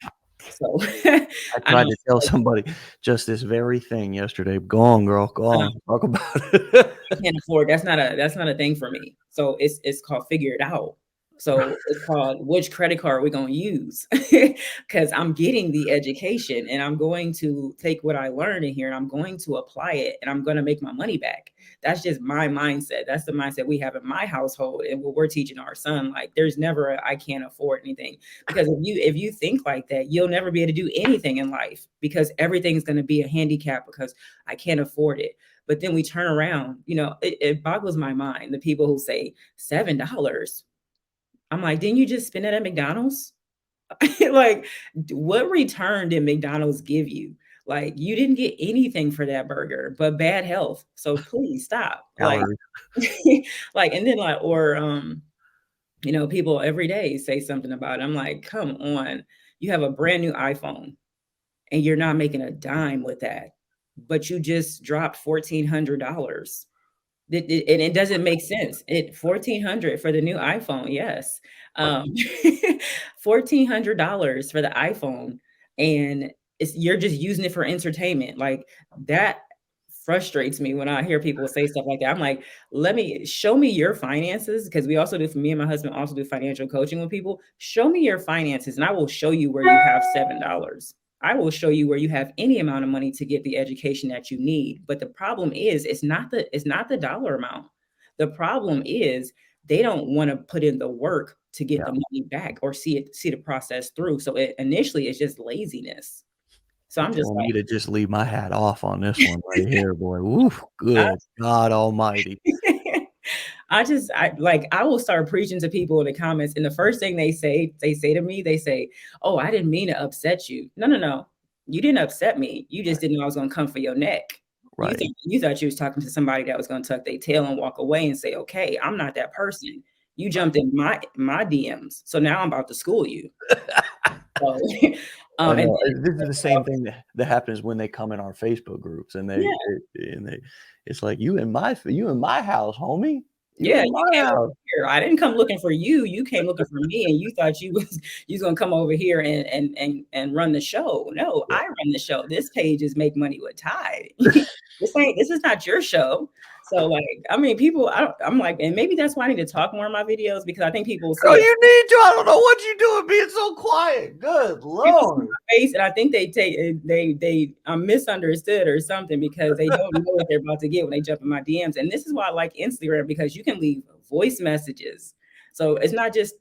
Speaker 2: So
Speaker 1: I
Speaker 2: I
Speaker 1: tried
Speaker 2: don't
Speaker 1: to tell somebody just this very thing yesterday. Go on, girl. Go on. Talk about it.
Speaker 2: I can't afford. That's not a thing for me. So it's called figure it out. So it's called which credit card we're gonna use because I'm getting the education and I'm going to take what I learned in here and I'm going to apply it and I'm gonna make my money back. That's just my mindset. That's the mindset we have in my household and what we're teaching our son. Like there's never I can't afford anything because if you think like that, you'll never be able to do anything in life because everything's gonna be a handicap because I can't afford it. But then we turn around, it boggles my mind. The people who say $7. I'm like, didn't you just spend it at McDonald's? Like, what return did McDonald's give you? Like, you didn't get anything for that burger, but bad health. So please stop. Like,
Speaker 1: Calories.
Speaker 2: like, and then like, or You know, people every day say something about it. I'm like, come on, you have a brand new iPhone and you're not making a dime with that, but you just dropped $1,400. And it doesn't make sense. 1,400 for the new iPhone, yes. Um, $1,400 for the iPhone, and you're just using it for entertainment. Like, that frustrates me when I hear people say stuff like that. I'm like, let me show me your finances, because we also do, for me and my husband also do financial coaching with people. Show me your finances, and I will show you where you have $7. I will show you where you have any amount of money to get the education that you need. But the problem is, it's not the dollar amount. The problem is they don't want to put in the work to get the money back or see the process through. So initially it's just laziness. So I'm
Speaker 1: You're
Speaker 2: just
Speaker 1: telling me to just leave my hat off on this one right here, boy. Woof,
Speaker 2: like,
Speaker 1: good God Almighty.
Speaker 2: I will start preaching to people in the comments, and the first thing they say to me, they say, "Oh, I didn't mean to upset you." No, no, no. You didn't upset me. You just didn't know I was going to come for your neck. You
Speaker 1: Right.
Speaker 2: thought you was talking to somebody that was going to tuck their tail and walk away and say, "Okay, I'm not that person." You jumped in my DMs, so now I'm about to school you. So,
Speaker 1: I
Speaker 2: and
Speaker 1: know. This is the same thing that happens when they come in our Facebook groups, and
Speaker 2: yeah.
Speaker 1: it's like, you in my house, homie. You
Speaker 2: Yeah,
Speaker 1: in
Speaker 2: you
Speaker 1: my
Speaker 2: came over
Speaker 1: house.
Speaker 2: here. I didn't come looking for you. You came looking for me, and you thought you was gonna come over here and run the show. No,
Speaker 1: Yeah.
Speaker 2: I run the show. This page is Make Money with Tide. This is not your show. So, like, I mean, people, I'm like, and maybe that's why I need to talk more in my videos, because I think people
Speaker 1: Girl,
Speaker 2: see
Speaker 1: you need to. I don't know what you doing being so quiet. Good
Speaker 2: people see
Speaker 1: Lord.
Speaker 2: my face, and I think I'm misunderstood or something, because they don't know what they're about to get when they jump in my DMs. And this is why I like Instagram, because you can leave voice messages. So it's not just,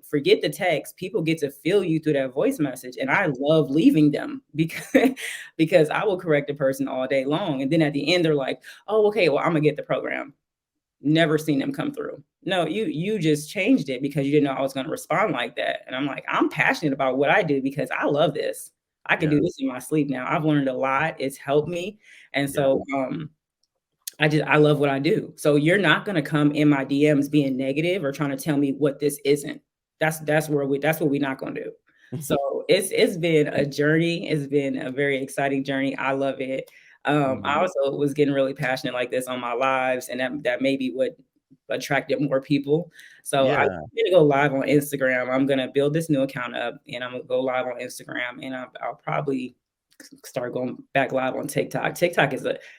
Speaker 2: forget the text. People get to feel you through that voice message. And I love leaving them because I will correct a person all day long. And then at the end, they're like, oh, okay, well, I'm gonna get the program. Never seen them come through. No, you just changed it because you didn't know I was going to respond like that. And I'm like, I'm passionate about what I do because I love this. I can
Speaker 1: Yeah.
Speaker 2: do this in my sleep now. I've learned a lot. It's helped me. And
Speaker 1: Yeah.
Speaker 2: so I love what I do. So you're not going to come in my DMs being negative or trying to tell me what this isn't. That's what we're not going to do. So it's been a journey. It's been a very exciting journey. I love it. I
Speaker 1: Mhm.
Speaker 2: also was getting really passionate like this on my lives, and that maybe would attracted more people. So I'm
Speaker 1: Yeah.
Speaker 2: gonna go live on Instagram. I'm gonna build this new account up, and I'm gonna go live on Instagram, and I'll probably start going back live on TikTok. TikTok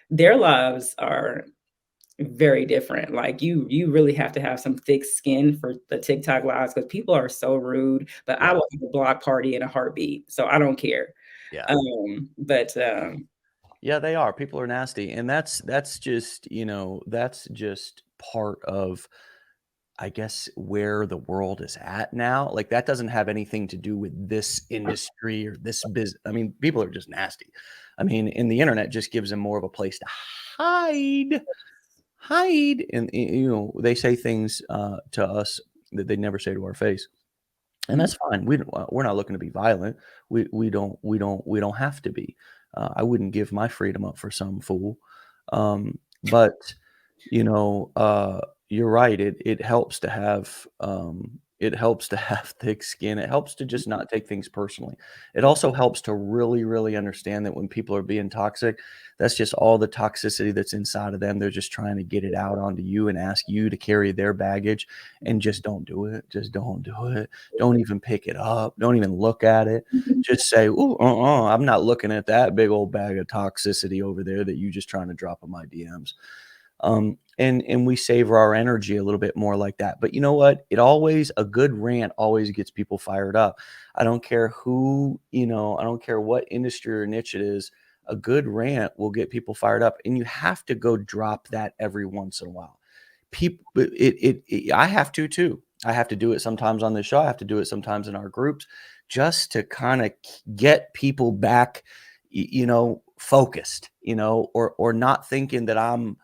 Speaker 2: their lives are very different. Like, you really have to have some thick skin for the TikTok lives, because people are so rude. But I
Speaker 1: Yeah.
Speaker 2: will have a block party in a heartbeat, so I don't care.
Speaker 1: Yeah.
Speaker 2: But
Speaker 1: Yeah, they are. People are nasty. And that's just, that's just part of, I guess, where the world is at now. Like, that doesn't have anything to do with this industry or this business. I mean, people are just nasty. I mean, and the internet just gives them more of a place to hide, and they say things to us that they never say to our face, and that's fine. We're not looking to be violent. We don't have to be. I wouldn't give my freedom up for some fool. But you're right. It helps to have thick skin. It helps to just not take things personally. It also helps to really, really understand that when people are being toxic, that's just all the toxicity that's inside of them. They're just trying to get it out onto you and ask you to carry their baggage, and just don't do it. Just don't do it. Don't even pick it up. Don't even look at it. Just say, "Ooh, I'm not looking at that big old bag of toxicity over there that you just trying to drop in my DMs." And we savor our energy a little bit more like that. But you know what? A good rant always gets people fired up. I don't care who, I don't care what industry or niche it is. A good rant will get people fired up, and you have to go drop that every once in a while. I have to too. I have to do it sometimes on the show. I have to do it sometimes in our groups, just to kind of get people back, focused, or not thinking that I'm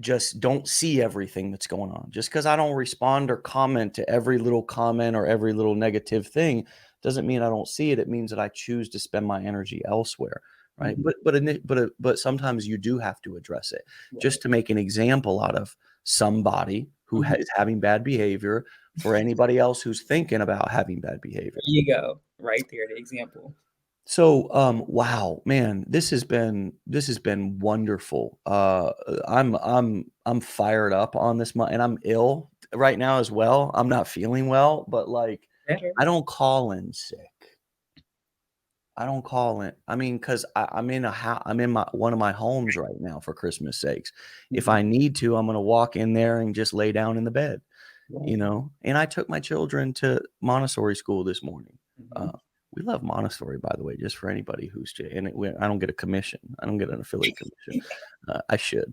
Speaker 1: just don't see everything that's going on. Just because I don't respond or comment to every little comment or every little negative thing doesn't mean I don't see it. It means that I choose to spend my energy elsewhere, right?
Speaker 2: Mhm.
Speaker 1: But sometimes you do have to address it, just to make an example out of somebody who
Speaker 2: Mhm.
Speaker 1: is having bad behavior for anybody else who's thinking about having bad behavior.
Speaker 2: There you go. Right there, the example.
Speaker 1: So, wow, man, this has been wonderful. I'm fired up on this month, and I'm ill right now as well. I'm not feeling well, but like,
Speaker 2: Better.
Speaker 1: I don't call in sick. I don't call in. I mean, because I'm in I'm in one of my homes right now for Christmas sakes. If I need to, I'm gonna walk in there and just lay down in the bed, you know. And I took my children to Montessori school this morning. We love Montessori, by the way, just for anybody who's I don't get a commission. I don't get an affiliate commission. I should.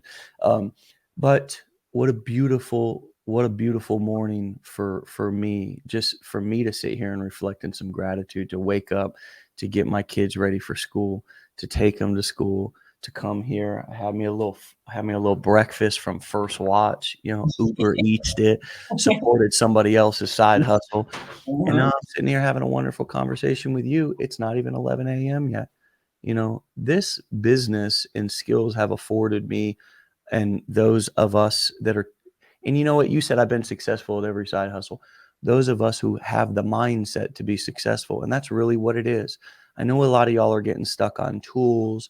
Speaker 1: But what a beautiful morning for me, just for me to sit here and reflect in some gratitude, to wake up, to get my kids ready for school, to take them to school, to come here, have me a little breakfast from First Watch, you know, Uber Eats it, supported somebody else's side hustle. And now I'm sitting here having a wonderful conversation with you. It's not even 11 a.m. yet. You know, this business and skills have afforded me, and those of us that are, and you know what, you said I've been successful at every side hustle. Those of us who have the mindset to be successful, and that's really what it is. I know a lot of y'all are getting stuck on tools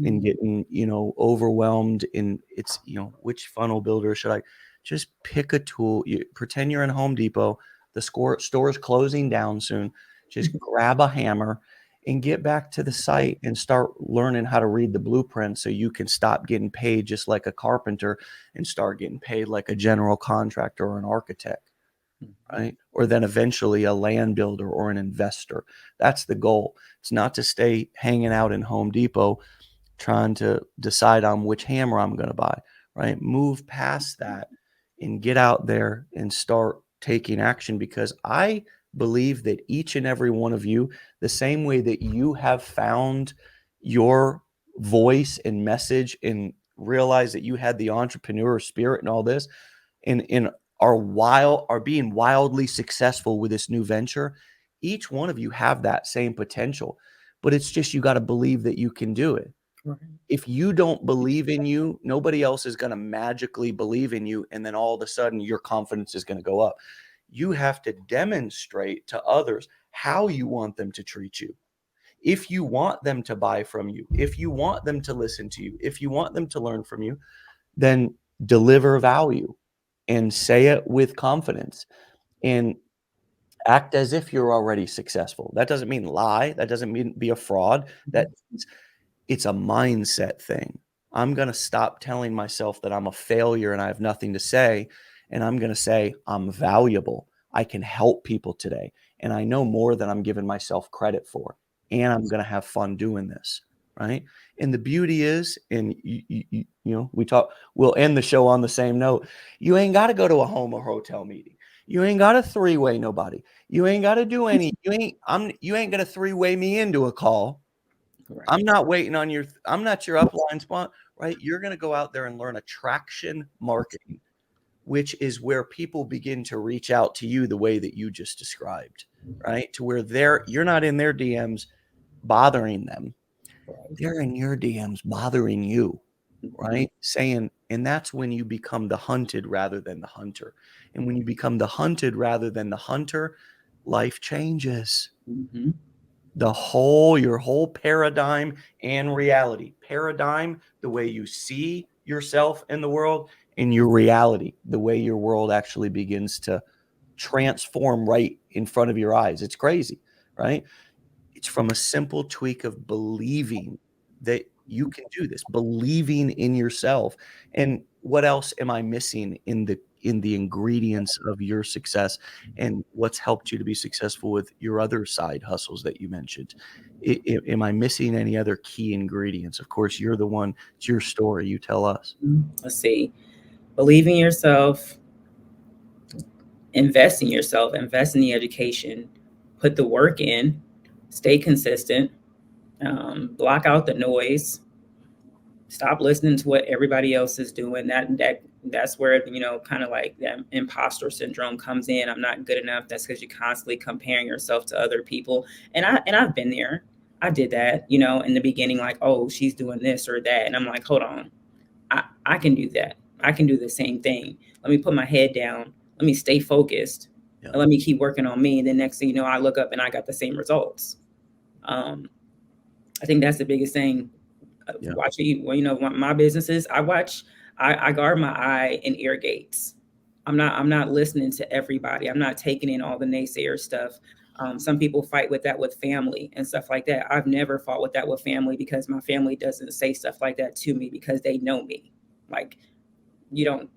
Speaker 1: and getting, you know, overwhelmed in it's, you know, which funnel builder should I just pick a tool? You pretend you're in Home Depot, the store's closing down soon. Just grab a hammer and get back to the site and start learning how to read the blueprint so you can stop getting paid just like a carpenter and start getting paid like a general contractor or an architect, right? Or then eventually a land builder or an investor. That's the goal. It's not to stay hanging out in Home Depot trying to decide on which hammer I'm going to buy, right? Move past that and get out there and start taking action, because I believe that each and every one of you, the same way that you have found your voice and message and realize that you had the entrepreneur spirit and all this, and are being wildly successful with this new venture, each one of you have that same potential, but it's just, you got to believe that you can do it. If you don't believe in you, nobody else is going to magically believe in you, and then all of a sudden your confidence is going to go up. You have to demonstrate to others how you want them to treat you. If you want them to buy from you, if you want them to listen to you, if you want them to learn from you, then deliver value and say it with confidence and act as if you're already successful. That doesn't mean lie. That doesn't mean be a fraud. It's a mindset thing. I'm going to stop telling myself that I'm a failure and I have nothing to say. And I'm going to say, I'm valuable. I can help people today. And I know more than I'm giving myself credit for. And I'm going to have fun doing this. Right. And the beauty is, and you know, we'll end the show on the same note. You ain't got to go to a home or hotel meeting. You ain't got to three-way nobody. You ain't got to do any, you ain't going to three-way me into a call. I'm not waiting on I'm not your upline spot, right? You're going to go out there and learn attraction marketing, which is where people begin to reach out to you the way that you just described, right? To where you're not in their DMs bothering them. They're in your DMs bothering you, right? Saying, and that's when you become the hunted rather than the hunter. And when you become the hunted rather than the hunter, life changes. Your whole paradigm and reality. Paradigm, the way you see yourself in the world, and your reality, the way your world actually begins to transform right in front of your eyes. It's crazy, right? It's from a simple tweak of believing that you can do this, believing in yourself. And what else am I missing in the ingredients of your success, and what's helped you to be successful with your other side hustles that you mentioned? Am I missing any other key ingredients? Of course, you're the one. It's your story. You tell us.
Speaker 2: Let's see. Believe in yourself. Invest in yourself. Invest in the education. Put the work in. Stay consistent. Block out the noise. Stop listening to what everybody else is doing. That's where, you know, kind of like that imposter syndrome comes in. I'm not good enough. That's because you're constantly comparing yourself to other people. And I've been there. I did that, you know, in the beginning, like, oh, she's doing this or that. And I'm like, hold on, I can do that. I can do the same thing. Let me put my head down. Let me stay focused.
Speaker 1: Yeah.
Speaker 2: and let me keep working on me. And then next thing you know, I look up and I got the same results. I think that's the biggest thing.
Speaker 1: Yeah.
Speaker 2: Watching, well, you know, my businesses, I guard my eye and ear gates. I'm not listening to everybody. I'm not taking in all the naysayer stuff. Some people fight with that with family and stuff like that. I've never fought with that with family because my family doesn't say stuff like that to me because they know me. Like, you're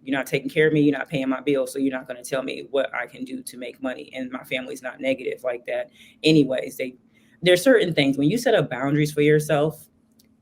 Speaker 2: not taking care of me, you're not paying my bills, so you're not going to tell me what I can do to make money. And my family's not negative like that. Anyways, there's certain things when you set up boundaries for yourself,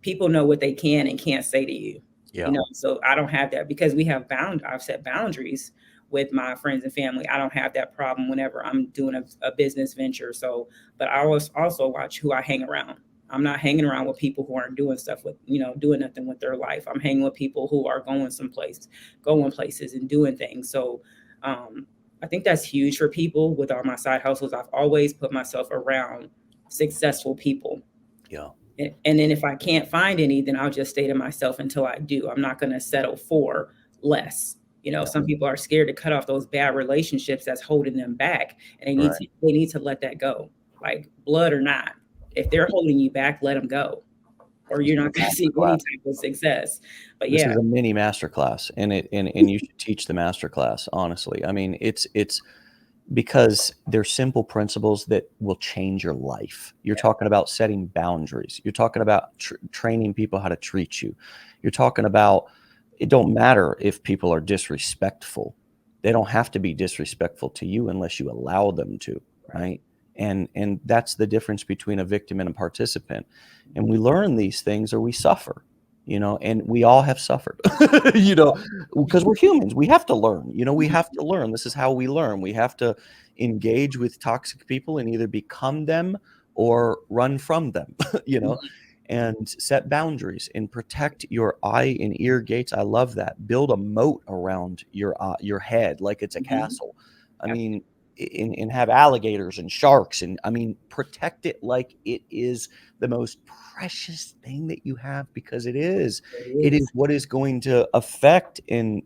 Speaker 2: people know what they can and can't say to you.
Speaker 1: Yeah.
Speaker 2: You know, so I don't have that because I've set boundaries with my friends and family. I don't have that problem whenever I'm doing a business venture. So, but I also watch who I hang around. I'm not hanging around with people who aren't doing stuff with, you know, doing nothing with their life. I'm hanging with people who are going places and doing things. So, I think that's huge for people with all my side hustles. I've always put myself around successful people.
Speaker 1: Yeah.
Speaker 2: And then if I can't find any, then I'll just stay to myself until I do. I'm not going to settle for less. You know,
Speaker 1: Yeah.
Speaker 2: some people are scared to cut off those bad relationships that's holding them back, and they need to let that go, like blood or not. If they're holding you back, let them go, or you're not going to see any type of success. But
Speaker 1: This
Speaker 2: yeah,
Speaker 1: is a mini masterclass, and you should teach the masterclass. Honestly, I mean, it's because they're simple principles that will change your life. You're talking about setting boundaries. You're talking about training people how to treat you. You're talking about, it don't matter if people are disrespectful. They don't have to be disrespectful to you unless you allow them to, right? And that's the difference between a victim and a participant. And we learn these things or we suffer, you know, and we all have suffered, you know, because we're humans. We have to learn, you know, we have to learn. This is how we learn. We have to engage with toxic people and either become them or run from them, you know, and set boundaries and protect your eye and ear gates. I love that. Build a moat around your head like it's a castle. I mean, and have alligators and sharks, and I mean, protect it like it is the most precious thing that you have, because it is what is going to affect and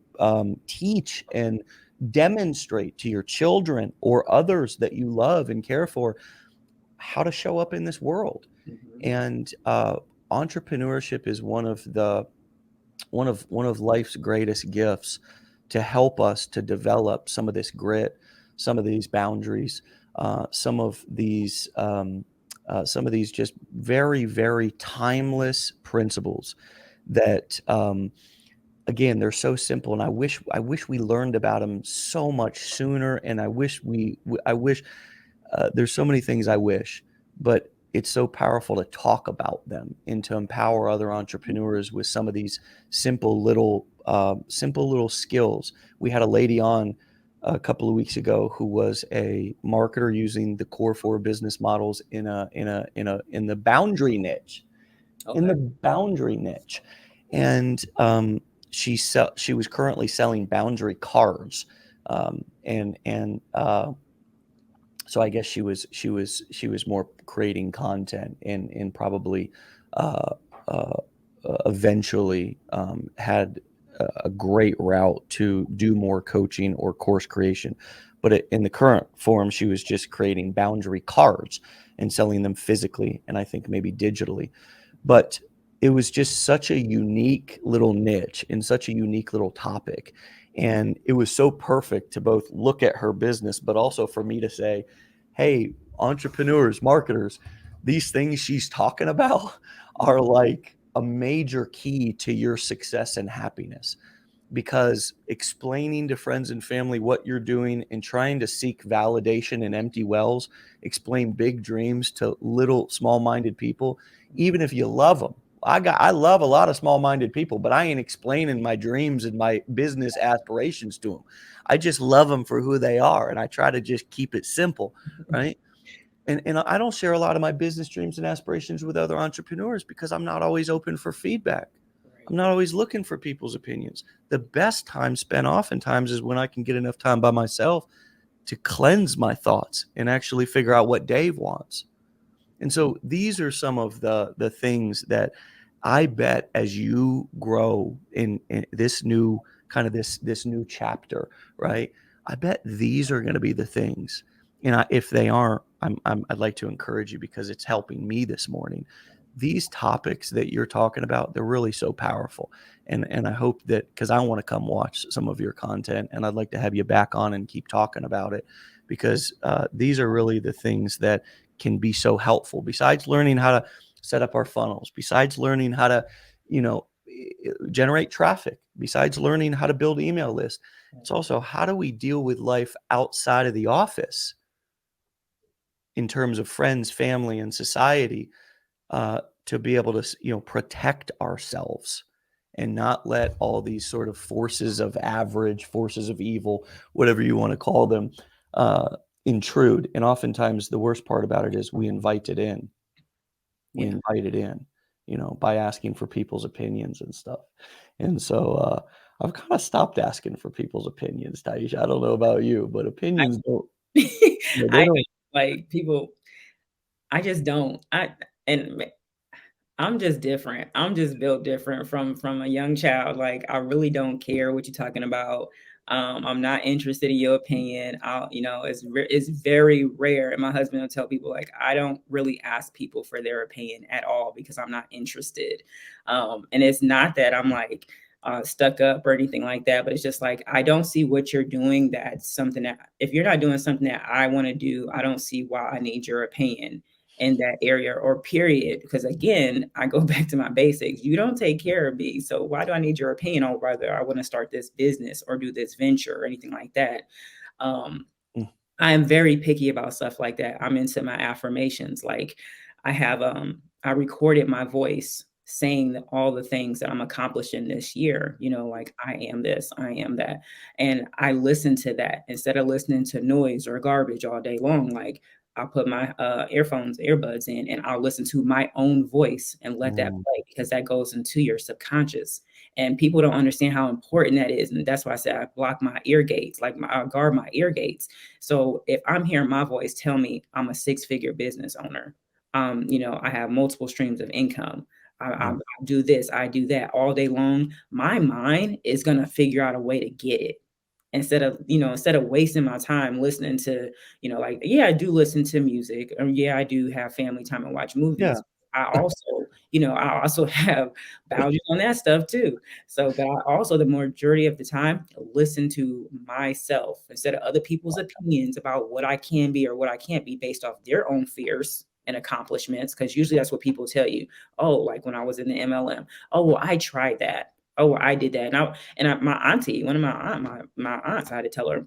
Speaker 1: teach and demonstrate to your children or others that you love and care for how to show up in this world. And entrepreneurship is one of life's greatest gifts to help us to develop some of this grit, some of these boundaries, some of these just very, very timeless principles that, again, they're so simple. And I wish we learned about them so much sooner. And I wish there's so many things I wish, but it's so powerful to talk about them and to empower other entrepreneurs with some of these simple little skills. We had a lady on a couple of weeks ago who was a marketer using the core 4 business models in the boundary niche, and she was currently selling boundary cards, and so I guess she was more creating content and probably uh, uh, eventually had a great route to do more coaching or course creation. But in the current form, she was just creating boundary cards and selling them physically, and I think maybe digitally. But it was just such a unique little niche and such a unique little topic. And it was so perfect to both look at her business, but also for me to say, hey, entrepreneurs, marketers, these things she's talking about are like a major key to your success and happiness. Because explaining to friends and family what you're doing and trying to seek validation in empty wells, explain big dreams to little small-minded people, even if you love them. I love a lot of small-minded people, but I ain't explaining my dreams and my business aspirations to them. I just love them for who they are, and I try to just keep it simple, right? And I don't share a lot of my business dreams and aspirations with other entrepreneurs because I'm not always open for feedback. I'm not always looking for people's opinions. The best time spent oftentimes is when I can get enough time by myself to cleanse my thoughts and actually figure out what Dave wants. And so these are some of the things that I bet as you grow in this new kind of this new chapter, right? I bet these are going to be the things. And if they aren't, I'd like to encourage you because it's helping me this morning. These topics that you're talking about, they're really so powerful. And I hope that, because I want to come watch some of your content, and I'd like to have you back on and keep talking about it, because these are really the things that can be so helpful. Besides learning how to set up our funnels, besides learning how to, generate traffic, besides learning how to build email lists, it's also how do we deal with life outside of the office in terms of friends, family, and society, to be able to, protect ourselves and not let all these sort of forces of average, forces of evil, whatever you want to call them, intrude. And oftentimes the worst part about it is we invite it in. We invite it in, by asking for people's opinions and stuff. And so I've kind of stopped asking for people's opinions, Tieisha. I don't know about you, but opinions don't. They
Speaker 2: I
Speaker 1: don't.
Speaker 2: like people. I just don't. I'm just different. I'm just built different from a young child. Like I really don't care what you're talking about. I'm not interested in your opinion. It's very rare. And my husband will tell people like I don't really ask people for their opinion at all because I'm not interested. And it's not that I'm like stuck up or anything like that, but it's just like I don't see what you're doing. That's something that if you're not doing something that I want to do, I don't see why I need your opinion in that area or period. Because again, I go back to my basics. You don't take care of me. So why do I need your opinion on whether I want to start this business or do this venture or anything like that? I am very picky about stuff like that. I'm into my affirmations. Like I recorded my voice saying all the things that I'm accomplishing this year, like I am this, I am that. And I listen to that instead of listening to noise or garbage all day long. Like I'll put my earbuds in and I'll listen to my own voice and let that play because that goes into your subconscious. And people don't understand how important that is. And that's why I said I block my ear gates, I guard my ear gates. So if I'm hearing my voice tell me I'm a 6-figure business owner, I have multiple streams of income. I do this, I do that all day long. My mind is going to figure out a way to get it instead of wasting my time listening to, yeah, I do listen to music. Yeah, I do have family time and watch movies. I also have boundaries on that stuff too. So, but I also, the majority of the time, listen to myself instead of other people's opinions about what I can be or what I can't be based off their own fears and accomplishments. Because usually that's what people tell you. Oh, like when I was in the MLM. Oh, well, I tried that. Oh, well, I did that. My auntie, one of my aunts, I had to tell her,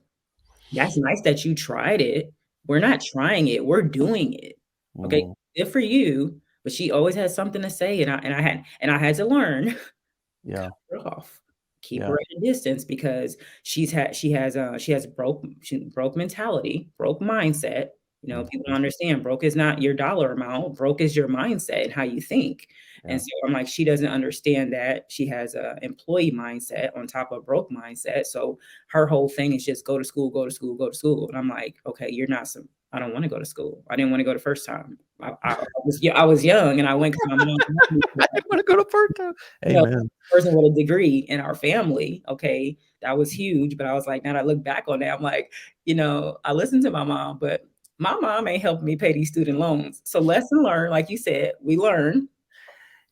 Speaker 2: that's nice that you tried it. We're not trying it. We're doing it. Okay. Good for you. But she always had something to say. And I had to learn,
Speaker 1: Yeah.
Speaker 2: cut her off, keep
Speaker 1: Yeah.
Speaker 2: her at a distance because she has broke mentality, broke mindset. People don't understand broke is not your dollar amount. Broke is your mindset and how you think.
Speaker 1: Yeah.
Speaker 2: And so I'm like, she doesn't understand that she has a employee mindset on top of broke mindset. So her whole thing is just go to school, go to school, go to school. And I'm like, okay, I don't want to go to school. I didn't want to go the first time. I was young and I went because my mom.
Speaker 1: I didn't want to go to first time. Amen.
Speaker 2: Person with a degree in our family. Okay. That was huge. But I was like, now that I look back on that, I'm like, I listened to my mom, but my mom ain't helping me pay these student loans. So lesson learned, like you said, we learn.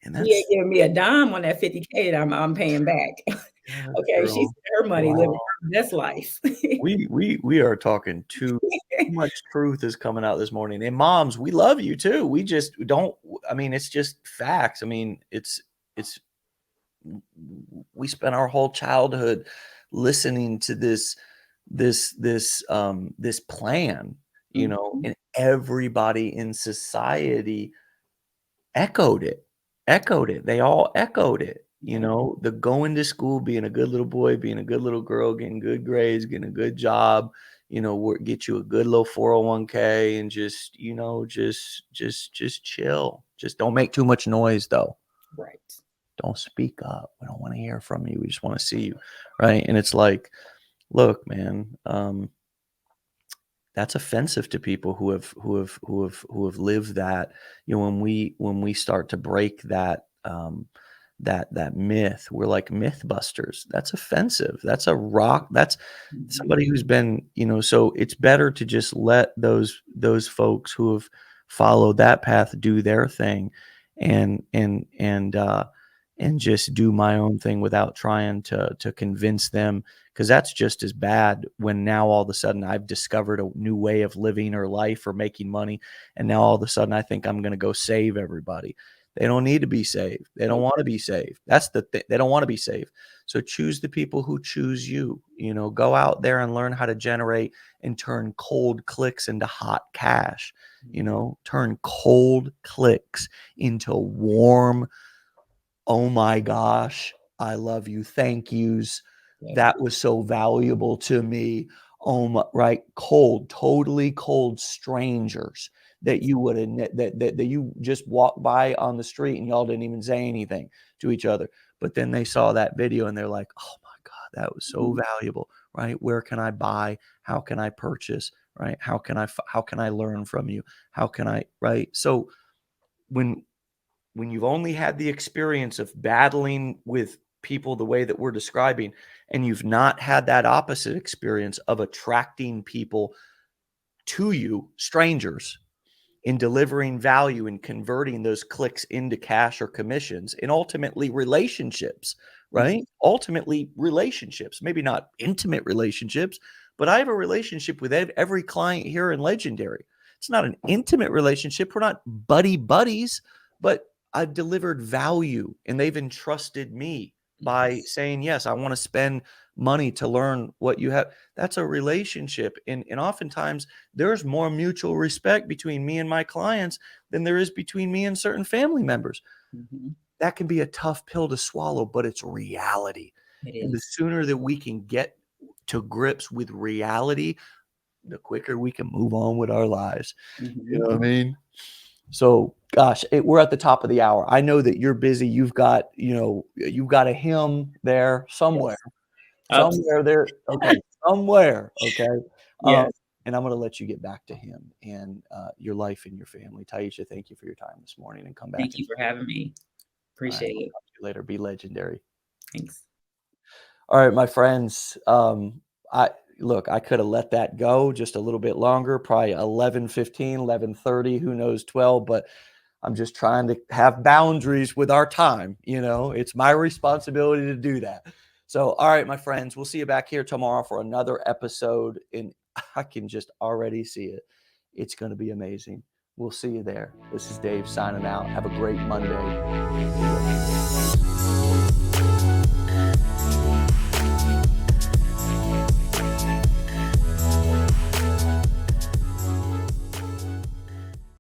Speaker 1: And
Speaker 2: She ain't giving me a dime on that 50K that I'm paying back. Okay.
Speaker 1: girl,
Speaker 2: She's her money living her best life.
Speaker 1: we are talking too much truth is coming out this morning. And moms, we love you too. We just don't, it's just facts. We spent our whole childhood listening to this plan, and everybody in society echoed it. They all echoed it. The going to school, being a good little boy, being a good little girl, getting good grades, getting a good job, get you a good little 401k and just chill. Just don't make too much noise though.
Speaker 2: Right.
Speaker 1: Don't speak up. We don't want to hear from you. We just want to see you. Right. And it's like, look, man, that's offensive to people who have lived that. When we start to break that that myth. We're like myth busters. That's offensive. That's a rock. That's somebody who's been, so it's better to just let those folks who have followed that path do their thing, and and just do my own thing without trying to convince them, because that's just as bad when now all of a sudden I've discovered a new way of living or life or making money, and now all of a sudden I think I'm going to go save everybody. They don't need to be saved. They don't want to be saved. That's the thing. They don't want to be saved. So choose the people who choose you. Go out there and learn how to generate and turn cold clicks into hot cash. Turn cold clicks into warm, oh my gosh, I love you, thank yous. That was so valuable to me. Oh my, right? Cold, totally cold strangers that you would have that you just walked by on the street and y'all didn't even say anything to each other. But then they saw that video and they're like, oh my God, that was so valuable, right? Where can I buy? How can I purchase? Right? How can I learn from you? How can I, right? So when you've only had the experience of battling with people the way that we're describing, and you've not had that opposite experience of attracting people to you, strangers, in delivering value and converting those clicks into cash or commissions, and ultimately relationships, right? Ultimately relationships, maybe not intimate relationships, but I have a relationship with every client here in Legendary. It's not an intimate relationship. We're not buddies, but I've delivered value and they've entrusted me by saying, yes, I want to spend money to learn what you have. That's a relationship. And oftentimes there's more mutual respect between me and my clients than there is between me and certain family members. That can be a tough pill to swallow, but it's reality. And the sooner that we can get to grips with reality, the quicker we can move on with our lives. You know what I mean? So, gosh, we're at the top of the hour. I know that you're busy. You've got a hymn there somewhere. Somewhere there. Okay. Somewhere. Okay.
Speaker 2: Yes.
Speaker 1: And I'm going to let you get back to him and your life and your family. Tieisha, thank you for your time this morning, and come back.
Speaker 2: Thank you for having me. Appreciate it.
Speaker 1: Talk to you later. Be legendary.
Speaker 2: Thanks.
Speaker 1: All right, my friends. I could have let that go just a little bit longer, probably 11:15, 11:30, who knows, 12, but I'm just trying to have boundaries with our time. It's my responsibility to do that. So, all right, my friends, we'll see you back here tomorrow for another episode. And I can just already see it. It's going to be amazing. We'll see you there. This is Dave signing out. Have a great Monday.